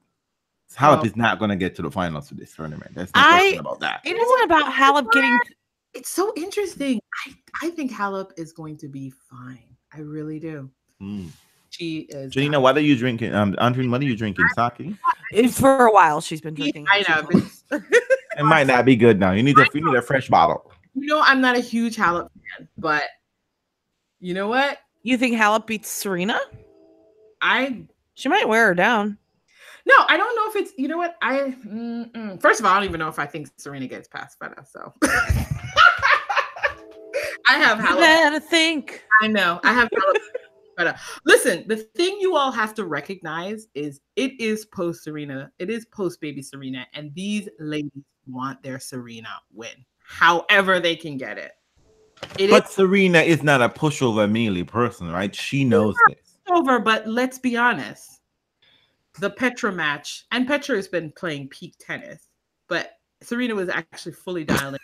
Halep is not going to get to the finals for this tournament. There's no question about that. It isn't about Halep getting. It's so interesting. I think Halep is going to be fine. I really do. She is. Janina, what are you drinking? Andreen, what are you drinking? Sake? For a while, she's been drinking. I know. It might not be good now. You need a fresh bottle. I'm not a huge Halep fan, but you know what? You think Halep beats Serena? She might wear her down. No, I don't know if it's. You know what? First of all, I don't even know if I think Serena gets past Betta. So I have Halep. You better think. I know. I have Halep. Betta. Listen, the thing you all have to recognize is it is post Serena. It is post baby Serena, and these ladies want their Serena win, however they can get it. But Serena is not a pushover melee person, right? She knows this. Over, but let's be honest. The Petra match, and Petra has been playing peak tennis, but Serena was actually fully dialing.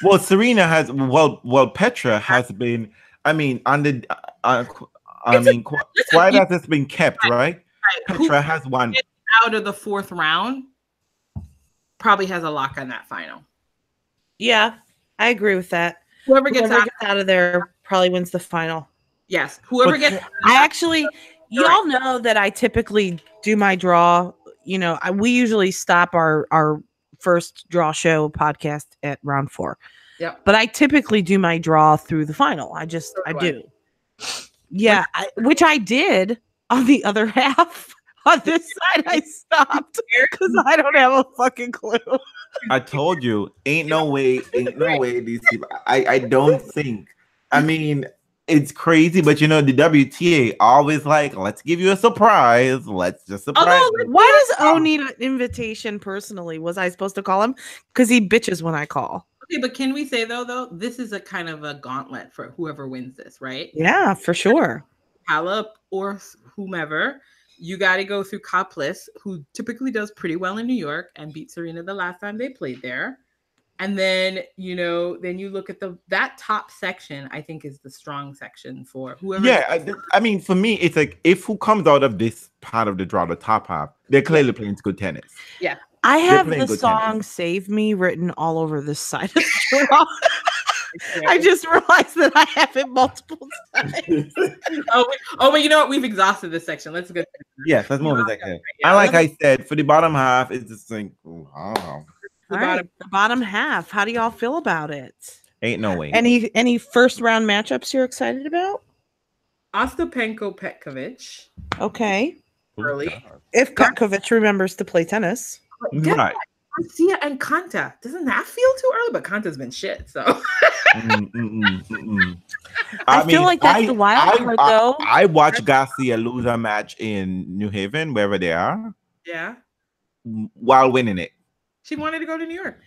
Well, Serena has. Well, Petra has been. I mean, quite as it's been kept, right? Petra has won out of the fourth round. Probably has a lock on that final. Yeah, I agree with that. Whoever gets out of there probably wins the final. Yes, whoever gets. Y'all know that I typically do my draw. We usually stop our first draw show podcast at round 4. Yeah. But I typically do my draw through the final. I do. Yeah, which I did on the other half. On this side, I stopped because I don't have a fucking clue. I told you, ain't no way these people. I don't think. I mean, it's crazy, but the WTA always like, let's give you a surprise. Let's just surprise. Why does O need an invitation personally? Was I supposed to call him? Because he bitches when I call. Okay, but can we say though, this is a kind of a gauntlet for whoever wins this, right? Yeah, for sure. Halep or whomever, you got to go through Kaplis, who typically does pretty well in New York and beat Serena the last time they played there. And then, then you look at that top section, I think is the strong section for whoever. Yeah, I mean, for me, it's like if who comes out of this part of the draw, the top half, they're clearly playing good tennis. Yeah. I have the song Save Me written all over this side of the draw. I just realized that I have it multiple times. But you know what? We've exhausted this section. Let's go. Yes, let's move to that section. And like I said, for the bottom half, it's just like, the bottom half. How do y'all feel about it? Ain't no way. Any first round matchups you're excited about? Ostapenko Petkovic. Okay. Early. If Petkovic remembers to play tennis. Right. Garcia and Kanta. Doesn't that feel too early? But Kanta's been shit, so. I feel like that's the wild card, though. I watched Garcia lose a match in New Haven, wherever they are. Yeah. While winning it. She wanted to go to New York.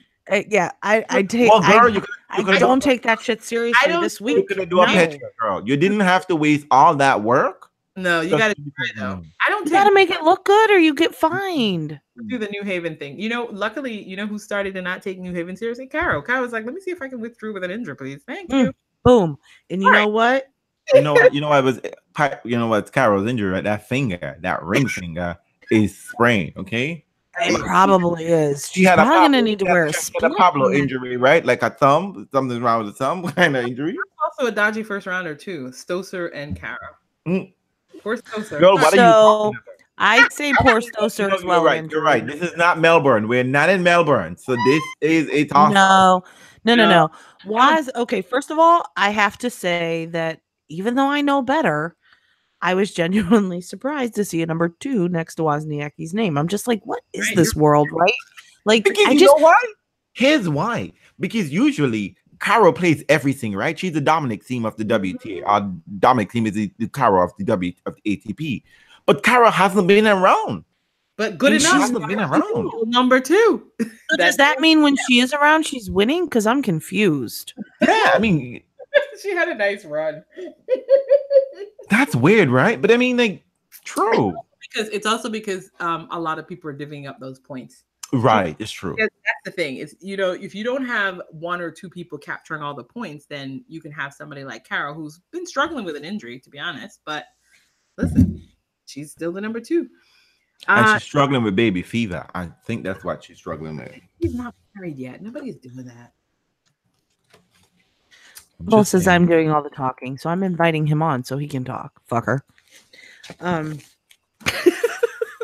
Yeah, I take. Well, girl, I don't take that shit seriously this week. You could do a picture, girl. You didn't have to waste all that work. No, you got to do it though. You got to make it look good, or you get fined. Do the New Haven thing. Luckily, who started to not take New Haven seriously? Carol. Carol was like, "Let me see if I can withdraw with an injury, please. Thank you." Boom. And you know what? You know what? Carol's injury, right? That finger, that ring finger, is sprained. Okay. It probably is. She's probably gonna need to wear a splint. Pablo injury, right? Like a thumb, something wrong with the thumb kind of injury. Also a dodgy first rounder too. Stosur and Kara. Poor Stosur. Girl, what are you talking about? I'd say poor Stosur as well. You're right. This is not Melbourne. We're not in Melbourne, so this is a toss. No. Okay, first of all, I have to say that even though I know better, I was genuinely surprised to see a number 2 next to Wozniacki's name. I'm just like, what is this world, right? Like, because you know why? Here's why. Because usually Caro plays everything, right? She's the Dominic team of the WTA. Our Dominic team is the Caro of the ATP. But Caro hasn't been around. But good enough. She hasn't been around. Number 2. So does that mean when she is around, she's winning? Because I'm confused. Yeah, I mean, she had a nice run. That's weird, right? But I mean, like, true. It's also because a lot of people are divvying up those points. Right, it's true. That's the thing. Is if you don't have 1 or 2 people capturing all the points, then you can have somebody like Carol who's been struggling with an injury, to be honest. But listen, she's still the number 2. And she's struggling with baby fever. I think that's what she's struggling with. She's not married yet. Nobody's doing that. Well, says I'm doing all the talking, so I'm inviting him on so he can talk. Fucker.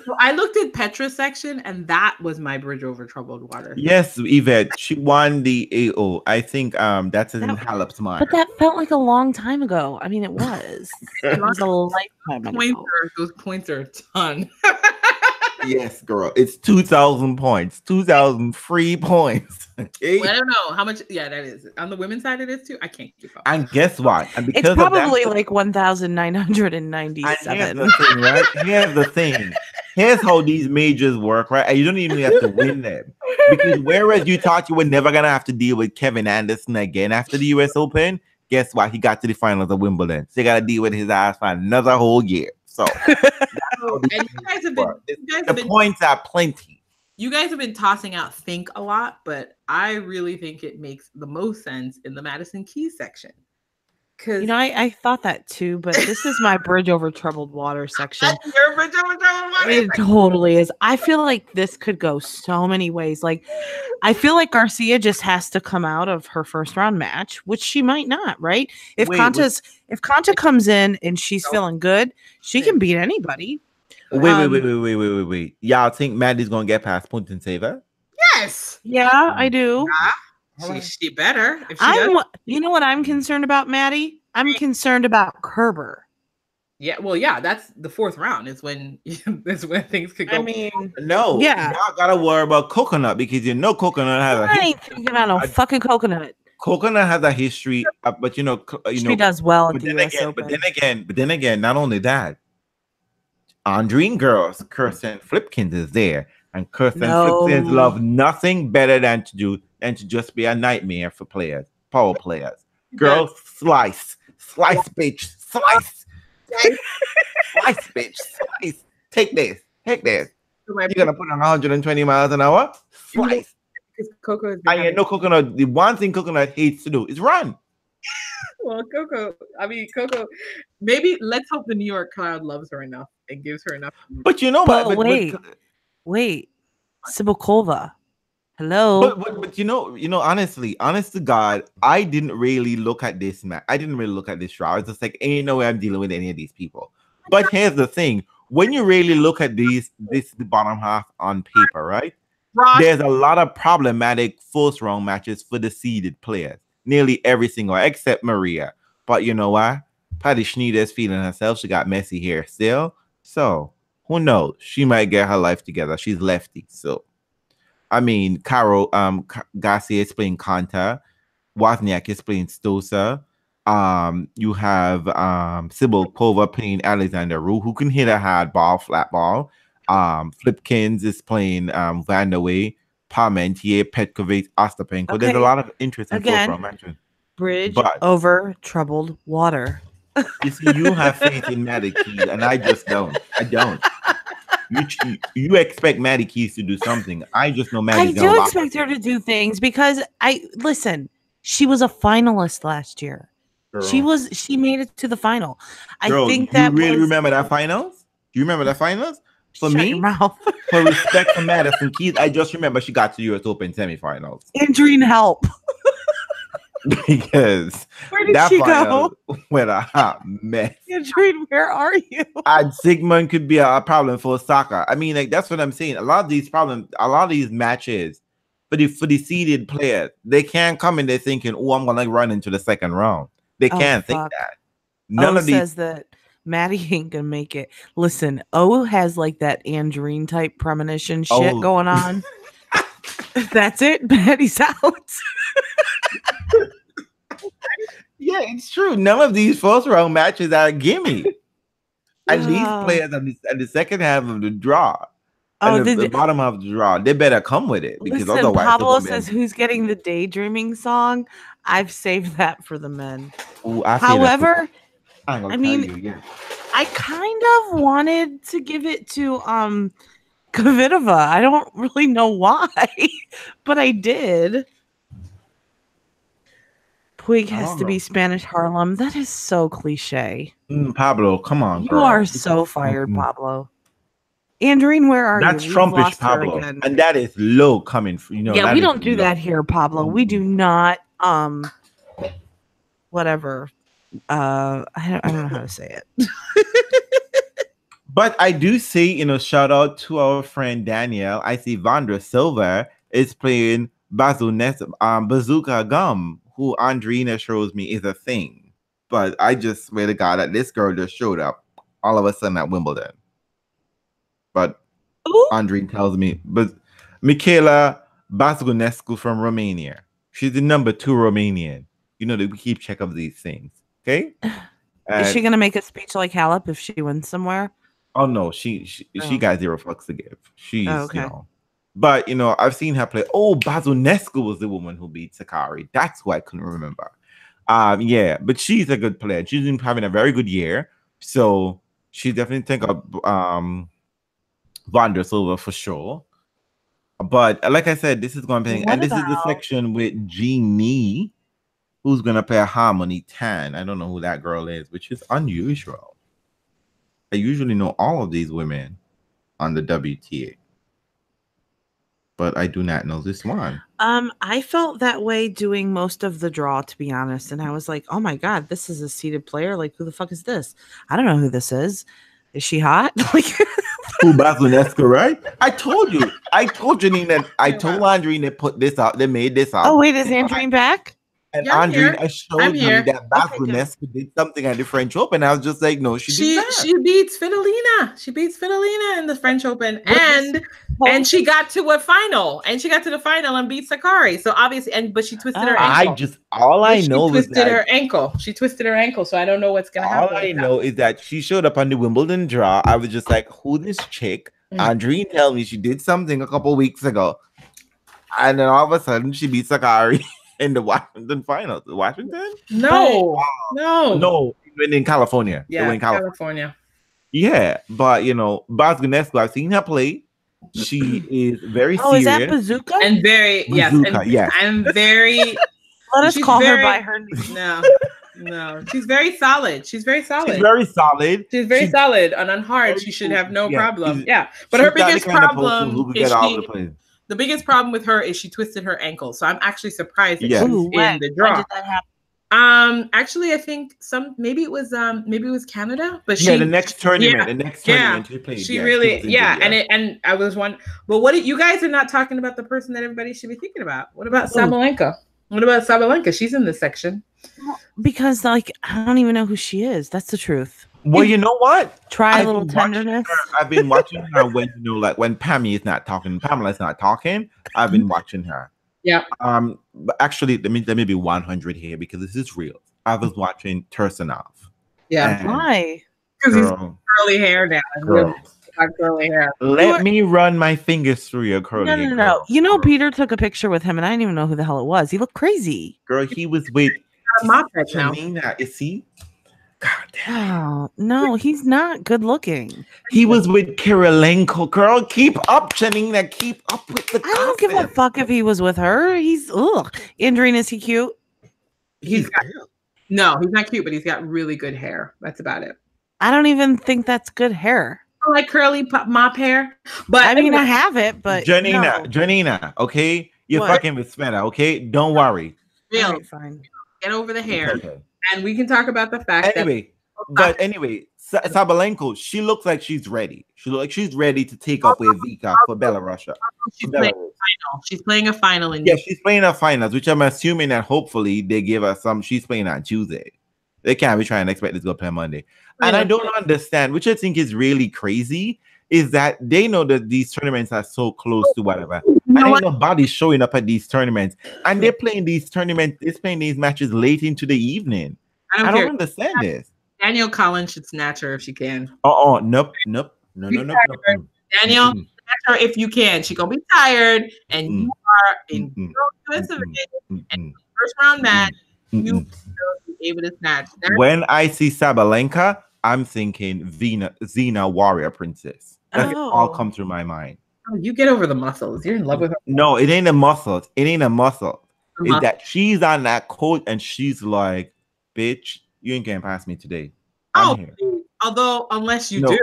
So I looked at Petra's section, and that was my bridge over troubled water. Yes, Yvette, she won the AO. I think that's in Halep's mind. But that felt like a long time ago. I mean, it was. It was a lifetime ago. Those points are a ton. Yes, girl. It's 2,000 points. 2,000 free points. Okay. Well, I don't know how much. Yeah, that is. On the women's side, it is too. I can't keep up. And guess what? And because it's probably like 1,997. Here's the thing, right? Here's the thing. Here's how these majors work, right? And you don't even have to win them. Because whereas you thought you were never going to have to deal with Kevin Anderson again after the US Open, guess what? He got to the finals of Wimbledon. So you got to deal with his ass for another whole year. So the points are plenty. You guys have been tossing out think a lot, but I really think it makes the most sense in the Madison Keys section. Because I thought that too, but this is my bridge over troubled water section. That's your bridge over troubled water. It totally is. I feel like this could go so many ways. Like, I feel like Garcia just has to come out of her first round match, which she might not, right? If Kanta comes in and she's feeling good, she can beat anybody. Wait. Y'all think Maddie's gonna get past Punta Saver? Yes. Yeah, I do. She better. If she you know what I'm concerned about, Maddie? I'm concerned about Kerber. Yeah, well, yeah, that's the 4th round. Is when things could go. I mean, no, yeah, y'all gotta worry about Coconut because Coconut has I ain't thinking about no fucking Coconut. Coconut has a history, but she does well at the US Open. But then again, not only that, Andreen girls, Kirsten Flipkins is there, and Kirsten Flipkins love nothing better than to just be a nightmare for power players. Girls, slice, bitch, slice, bitch, slice. Take this. You're gonna put on 120 miles an hour, slice. because Coco has I know Coconut. The one thing Coconut hates to do is run. Well, Coco. Maybe let's hope the New York crowd loves her enough and gives her enough. But you know But what? wait, Sibylkova. Hello. But you know, honest to God, I didn't really look at this match. I didn't really look at this draw. I was just like, ain't no way I'm dealing with any of these people. But here's the thing: when you really look at the bottom half on paper, right? There's a lot of problematic first round matches for the seeded players. Nearly every single, except Maria. But you know what? Patty Schneider's feeling herself. She got messy hair still. So who knows? She might get her life together. She's lefty. So I mean, Carol Garcia is playing Kanta. Wozniak is playing Stosa. You have Sibylkova playing Alexander Rue, who can hit a hard ball, flat ball. Flipkins is playing Vanderway, Parmentier, Petkovic, Ostapenko. Okay. There's a lot of interest in first round matches. Bridge over troubled water. You see, you have faith in Maddie Keys, and I just don't. I don't. You expect Maddie Keys to do something. I just know Maddie's I do expect her to do things because she was a finalist last year. Girl. She made it to the final. Girl, I think that you really remember that finals? Do you remember that finals? For me, for respect for Madison Keys, I just remember she got to US Open semifinals. Andreen, help. Because where did she go? With a hot mess. Andreen, where are you? And Sigmund could be a problem for Osaka. I mean, like that's what I'm saying. A lot of these matches for the seeded players, they can't come in there thinking, "Oh, I'm gonna run into the second round." They can't think that. None of these says that Maddie ain't gonna make it. Listen, O has like that Andreen type premonition shit going on. That's it. Maddie's out. Yeah, it's true. None of these first round matches are a gimme. And these players at the second half of the draw, the bottom half of the draw, they better come with it because otherwise. Pablo says, "Who's getting the daydreaming song?" I've saved that for the men. Ooh, however, I mean, I kind of wanted to give it to Kvitova. I don't really know why, but I did. Puig has to be Spanish Harlem. That is so cliche. Pablo, come on. You are so fired, Pablo. Andreen, where are you? That's Trumpish, Pablo. And that is low coming from, Yeah, we don't do that here, Pablo. We do not whatever. I don't know how to say it. But I do see, shout out to our friend Danielle. I see Vandra Silva is playing Bazooka Gum, who Andrina shows me is a thing. But I just swear to God that this girl just showed up all of a sudden at Wimbledon. But Andrine tells me, but Michaela Bazgonescu from Romania. She's the number 2 Romanian. That we keep check of these things. Okay? Is she gonna make a speech like Halep if she wins somewhere? Oh no, she got 0 fucks to give. She's but I've seen her play. Bazgonescu was the woman who beat Sakari. That's who I couldn't remember. Yeah, but she's a good player. She's been having a very good year. So she definitely think of Vandra Silva for sure. But like I said, this is going to be, and this is the section with Jeannie, who's going to play a Harmony Tan. I don't know who that girl is, which is unusual. I usually know all of these women on the WTA, but I do not know this one. I felt that way doing most of the draw, to be honest. And I was like, oh my God, this is a seeded player. Like, who the fuck is this? I don't know who this is. Is she hot? Like, who, Bazgonescu, right? I told Janine that I told Andrine to put this out. They made this out. Oh, wait, is Andrine back? And Andrine showed me that Bazgonescu did something at the French Open. I was just like, no, she beats Fidolina. She beats Fidolina in the French Open, and she got to a final, and she got to the final and beat Sakari. So obviously, but she twisted her ankle. She twisted her ankle. She twisted her ankle. So I don't know what's gonna happen. All I know is that she showed up on the Wimbledon draw. I was just like, who this chick? Andrine told me she did something a couple weeks ago, and then all of a sudden she beat Sakari in the Washington finals. Washington? No. In California. Yeah, in California. Yeah, but Bazgonescu, I've seen her play. She is very Oh, is that serious. Bazooka? And very Bazooka, yes. yes. And very. Let us she's call her very- by her name. No. She's very solid. She's very solid. She's very solid. She's very solid and on hard. very She should have no yeah, problem. she's- Yeah. But she's her not the biggest kind of person problem who could is get all over the place. the biggest problem with her is she twisted her ankle. So I'm actually surprised that Yes. she's Ooh, in when? the When draw. did that happen? Actually I think maybe it was Canada, but Yeah, the next tournament, she played. She yeah, really, was in yeah, India. and I was one. But what you guys are not talking about the person that everybody should be thinking about? What about Sabalenka? What about Sabalenka? She's in this section. Because like I don't even know who she is. That's the truth. Well, you know what? Try a I've little been watching tenderness. I've been watching her when like when Pamela's not talking. I've been watching her. Yeah. But actually, let me be 100 here because this is real. I was watching Tursunov. Yeah. And Why? Because he's girl, curly hair now. girl, Curly hair. let me run my fingers through your curly hair. No. Girl. You know, Peter took a picture with him, and I didn't even know who the hell it was. He looked crazy. Girl, he was with Mop head now. Janina. Is he? God damn. Oh no, he's not good looking. He was with Kirilenko. Girl, keep up, Janina. Keep up with the I don't give a gossip. fuck if he was with her. He's Andreen, is he cute? He's No, he's not cute, but he's got really good hair. That's about it. I don't even think that's good hair. I like curly mop hair, but I mean, I have it, but Janina, no. Janina, okay? You're What? fucking with Smeta, okay? Don't worry. Bill, All right, fine. get over the hair, Okay. and we can talk about the fact Anyway, Sabalenko, she looks like she's ready. She looks like she's ready to take up with Vika for Belarus. that she's playing a final. She's playing a final in Yeah, she's playing her finals, which I'm assuming that hopefully they give her some. She's playing on Tuesday. They can't be trying to expect this to go play Monday. And I don't understand, which I think is really crazy, is that they know that these tournaments are so close to whatever. And ain't nobody's showing up at these tournaments. And they're playing these tournaments, they're playing these matches late into the evening. I don't understand this. Danielle Collins should snatch her if she can. Nope. No. Danielle, snatch her if you can. She's gonna be tired, and you are in first round match. You will be able to snatch. When I see Sabalenka, I'm thinking Xena Warrior Princess. That's all come through my mind. Oh, you get over the muscles. You're in love with her. No, it ain't a muscle. It ain't a muscle. It's that she's on that court and she's like, bitch, you ain't getting past me today. I'm here. Although, unless you do,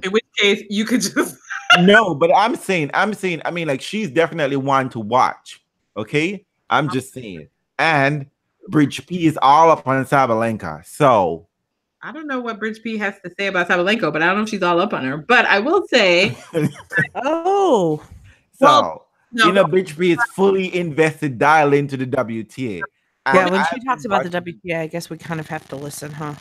in which case you could just No, but I'm saying, I mean, like, she's definitely one to watch. Okay? I'm just saying. And Bridge P is all up on Sabalenka. So I don't know what Bridge P has to say about Sabalenko, but I don't know if she's all up on her. But I will say, Bridge P is fully invested, dial into the WTA. Yeah, when she talks about the WTA, I guess we kind of have to listen, huh?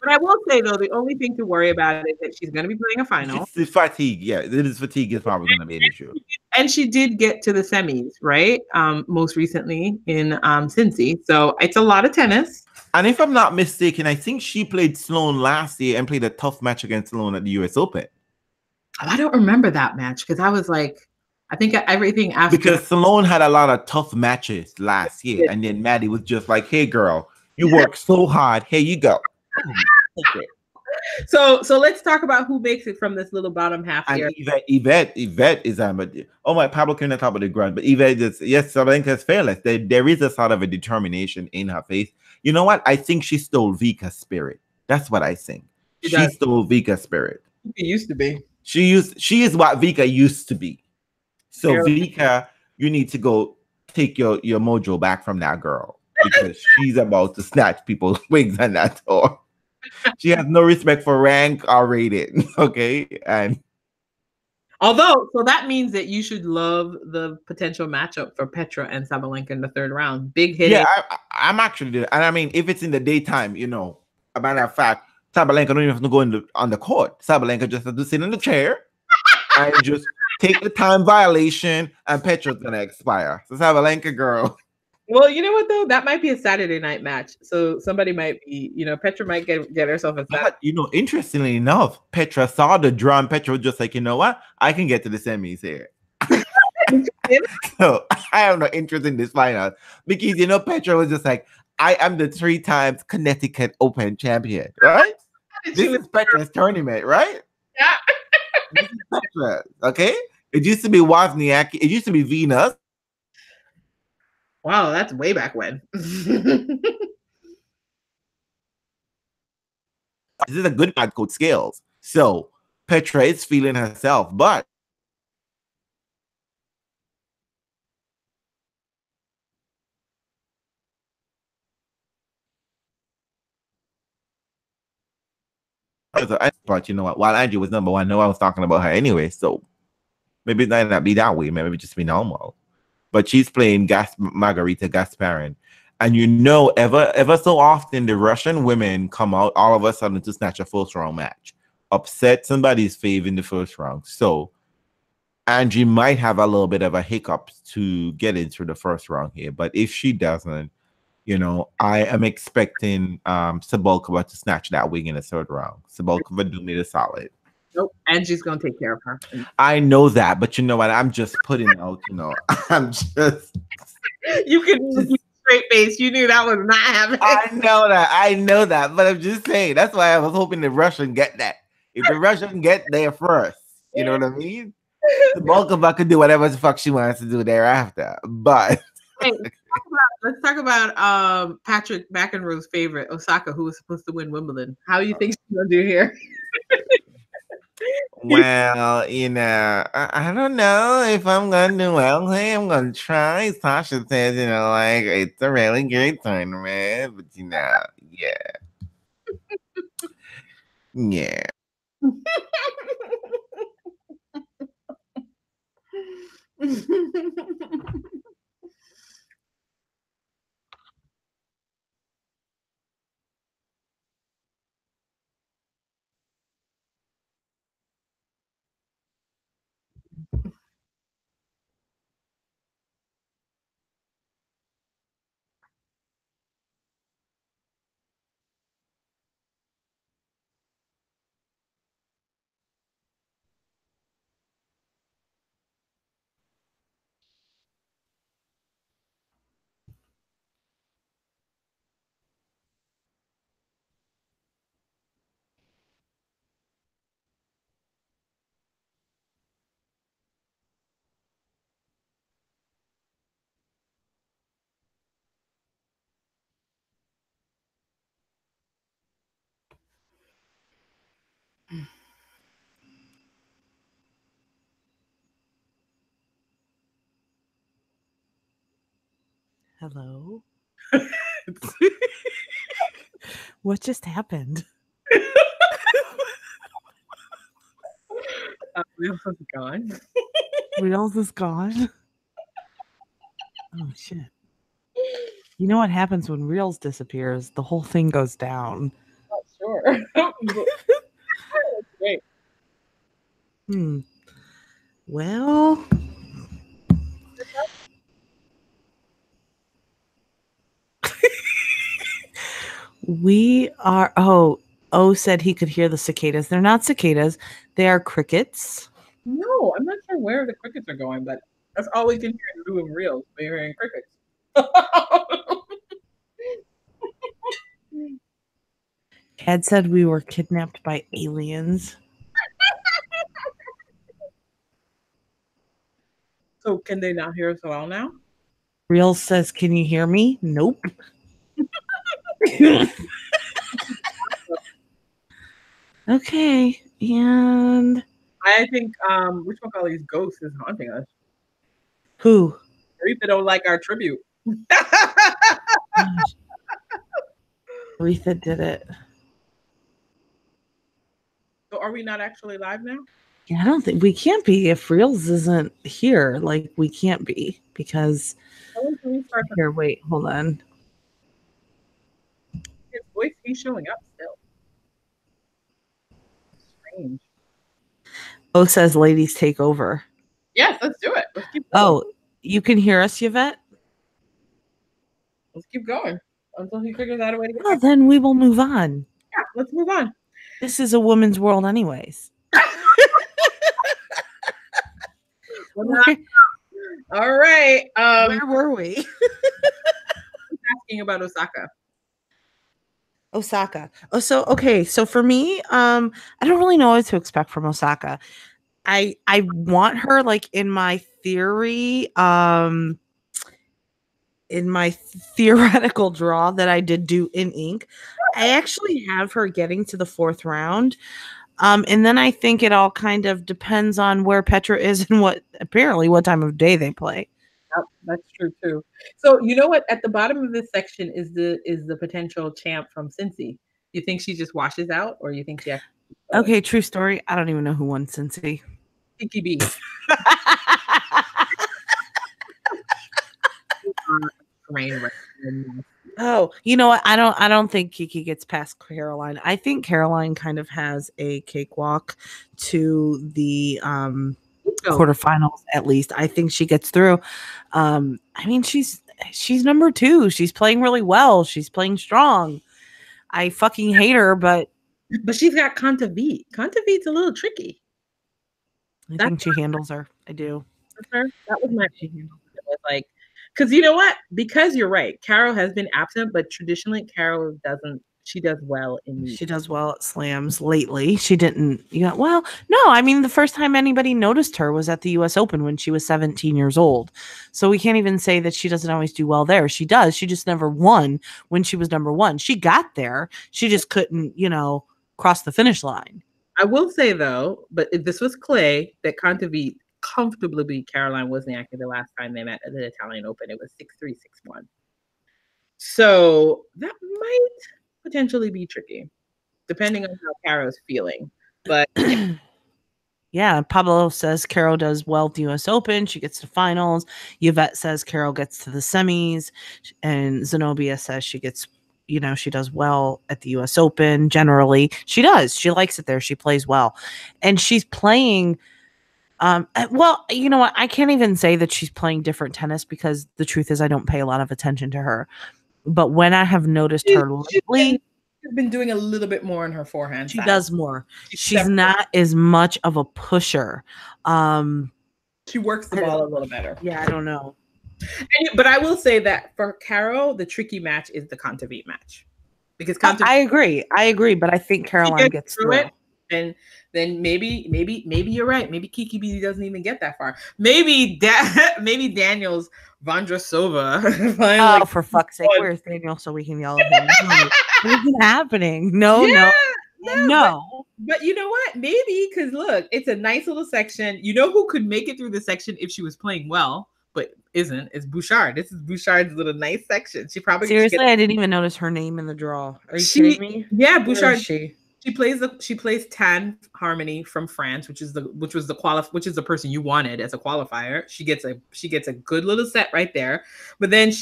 But I will say, though, the only thing to worry about is that she's going to be playing a final. It's the fatigue. Yeah, fatigue is probably going to be an issue. And she did get to the semis, right? Most recently in Cincy. So it's a lot of tennis. And if I'm not mistaken, I think she played Sloane last year and played a tough match against Sloane at the US Open. Oh, I don't remember that match because I was like, I think everything after. Because Sloane had a lot of tough matches last year. And then Maddie was just like, hey, girl, you work so hard. Here you go. Okay. So let's talk about who makes it from this little bottom half here. And Yvette is my Pablo came on top of the ground, but Yvette is, yes, Sabalenka is fearless. There is a sort of a determination in her face. You know what? I think she stole Vika's spirit. That's what I think. She stole Vika's spirit. She used to be. She is what Vika used to be. So Vika, you need to go take your mojo back from that girl because she's about to snatch people's wigs on that tour. She has no respect for rank or rating. Okay. And although, so that means that you should love the potential matchup for Petra and Sabalenka in the third round. Big hit. Yeah, I'm actually, and I mean, if it's in the daytime, a matter of fact, Sabalenka don't even have to go on the court. Sabalenka just has to sit in the chair and just take the time violation, and Petra's gonna expire. So Sabalenka, girl. Well, you know what though? That might be a Saturday night match. So somebody might be, Petra might get herself a Saturday. But interestingly enough, Petra saw the draw, and Petra was just like, you know what? I can get to the semis here. So I have no interest in this final because Petra was just like, I am the 3 times Connecticut Open champion, right? This is Petra's tournament, right? Yeah. This is Petra, okay? It used to be Wozniacki. It used to be Venus. Wow, that's way back when. This is a good bad code scales. So Petra is feeling herself, but but you know what? While Angie was number one, no one was talking about her anyway. So maybe it might not be that way. Maybe it just be normal. But she's playing Margarita Gasparin. And you know, ever so often the Russian women come out all of a sudden to snatch a first round match, upset somebody's fave in the first round. So Angie might have a little bit of a hiccup to get into the first round here. But if she doesn't, you know, I am expecting Sabolkova to snatch that wing in the third round. Sabolkova do me the solid. Nope, Angie's gonna take care of her. I know that, but you know what? I'm just putting out, you know, I'm just. You can keep straight face. You knew that was not happening. I know that, but I'm just saying. That's why I was hoping the Russian get that. If the Russian get there first, you know what I mean? The Sabolkova could do whatever the fuck she wants to do thereafter. But hey, let's talk about Patrick McEnroe's favorite, Osaka, who was supposed to win Wimbledon. How do you think she's gonna do here? Well, you know, I don't know if I'm gonna do well. Hey, I'm gonna try. Sasha says, you know, like it's a really great tournament, but you know, yeah. Hello. What just happened? Reels is gone. Reels is gone. Oh shit. You know what happens when Reels disappears? The whole thing goes down. Not sure. Great. Well, we are. Oh, said he could hear the cicadas. They're not cicadas. They are crickets. No, I'm not sure where the crickets are going, but that's all we can hear doing Reels. We're hearing crickets. Ed said we were kidnapped by aliens. So can they not hear us well now? Real says, "Can you hear me?" Nope. Okay, and I think which one of these ghosts is haunting us? who? Aretha don't like our tribute. Aretha did it. So are we not actually live now? Yeah, I don't think we can't be if Reels isn't here. Like we can't be because here. Wait, hold on. His voice, he's showing up still. Strange. Oh, says ladies take over. Yes, let's do it. Let's keep going. Oh, you can hear us, Yvette? Let's keep going until he figures out a way to get back. Then we will move on. Yeah, let's move on. This is a woman's world anyways. All right. Where were we? Asking about Osaka. Osaka. Oh, so okay. So for me, I don't really know what to expect from Osaka. I want her like in my theory, in my theoretical draw that I did do in ink. I actually have her getting to the 4th round. And then I think it all kind of depends on where Petra is and what time of day they play. Yep, that's true too. So you know what? At the bottom of this section is the potential champ from Cincy. You think she just washes out, or you think she actually? Okay, true story. I don't even know who won Cincy. Kiki B. Oh, you know what? I don't think Kiki gets past Caroline. I think Caroline kind of has a cakewalk to the quarterfinals, at least. I think she gets through. I mean, she's number 2. She's playing really well. She's playing strong. I fucking hate her, but she's got Contaveet. Contaveet's a little tricky. I think she handles her. I do. That was my opinion. It was like, because you know what? Because you're right. Carol has been absent, but traditionally Carol doesn't. She does well in these. She does well at slams lately. She didn't. Well, no. I mean, the first time anybody noticed her was at the U.S. Open when she was 17 years old. So we can't even say that she doesn't always do well there. She does. She just never won when she was number 1. She got there. She just couldn't, cross the finish line. I will say though, but if this was clay, that Contaveet comfortably beat Caroline Wozniacki the last time they met at the Italian Open. It was 6-3, 6-1. So that might potentially be tricky, depending on how Caro's feeling. But yeah, Pablo says Caro does well at the U.S. Open. She gets to finals. Yvette says Caro gets to the semis, and Zenobia says she gets. She does well at the U.S. Open. Generally, she does. She likes it there. She plays well, and she's playing. Well, you know what? I can't even say that she's playing different tennis because the truth is I don't pay a lot of attention to her. But when I have noticed her lately, she's been doing a little bit more in her forehand. She does more. She's not as much of a pusher. She works the ball a little better. Yeah, I don't know. But I will say that for Caro, the tricky match is the Contaveet match. Because I agree, but I think Caroline gets through it. And then maybe you're right. Maybe Kiki B doesn't even get that far. Maybe Daniel's Vondrasova. For fuck's sake, where's Daniel so we can yell at him? What is happening? No. But you know what? Maybe because look, it's a nice little section. You know who could make it through the section if she was playing well, but isn't? It's Bouchard. This is Bouchard's little nice section. She probably seriously, I didn't even notice her name in the draw. Are you kidding me? Yeah, Bouchard. She plays Tan Harmony from France, which is the person you wanted as a qualifier. She gets a good little set right there. But then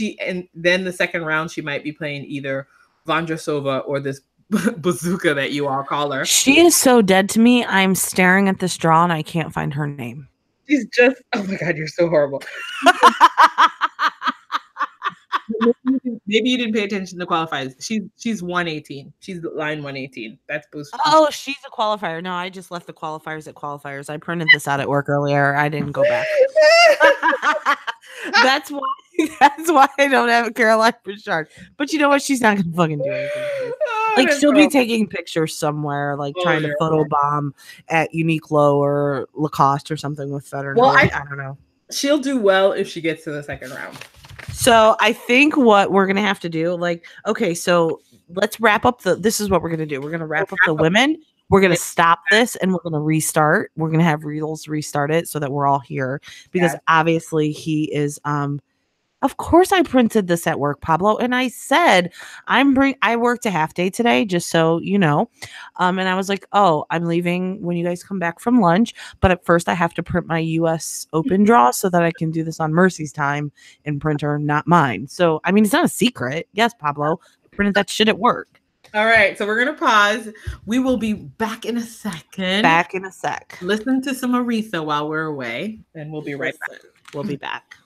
then the second round she might be playing either Vondrasova or this bazooka that you all call her. She is so dead to me. I'm staring at this draw and I can't find her name. She's just, oh my God, you're so horrible. Maybe you didn't pay attention to the qualifiers. She's 118. She's line 118. That's boost. Oh, she's a qualifier. No, I just left the qualifiers at qualifiers. I printed this out at work earlier. I didn't go back. That's why I don't have a Caroline Bouchard. But you know what? She's not gonna fucking do anything. Like she'll be taking pictures somewhere, like trying to photobomb at Uniqlo or Lacoste or something with Federer. Well, I don't know. She'll do well if she gets to the second round. So I think what we're gonna have to do, okay, so let's wrap up this is what we're gonna do. We're gonna wrap up the women. We're gonna stop this and we're gonna restart. We're gonna have Reels restart it so that we're all here because obviously he is. Of course, I printed this at work, Pablo, and I said I worked a half day today, just so you know. And I was like, oh, I'm leaving when you guys come back from lunch, but at first I have to print my U.S. Open draw so that I can do this on Mercy's time in printer, not mine. So I mean, it's not a secret. Yes, Pablo, I printed that shit at work. All right, so we're gonna pause. We will be back in a second. Back in a sec. Listen to some Aretha while we're away, and we'll be right back. We'll be back.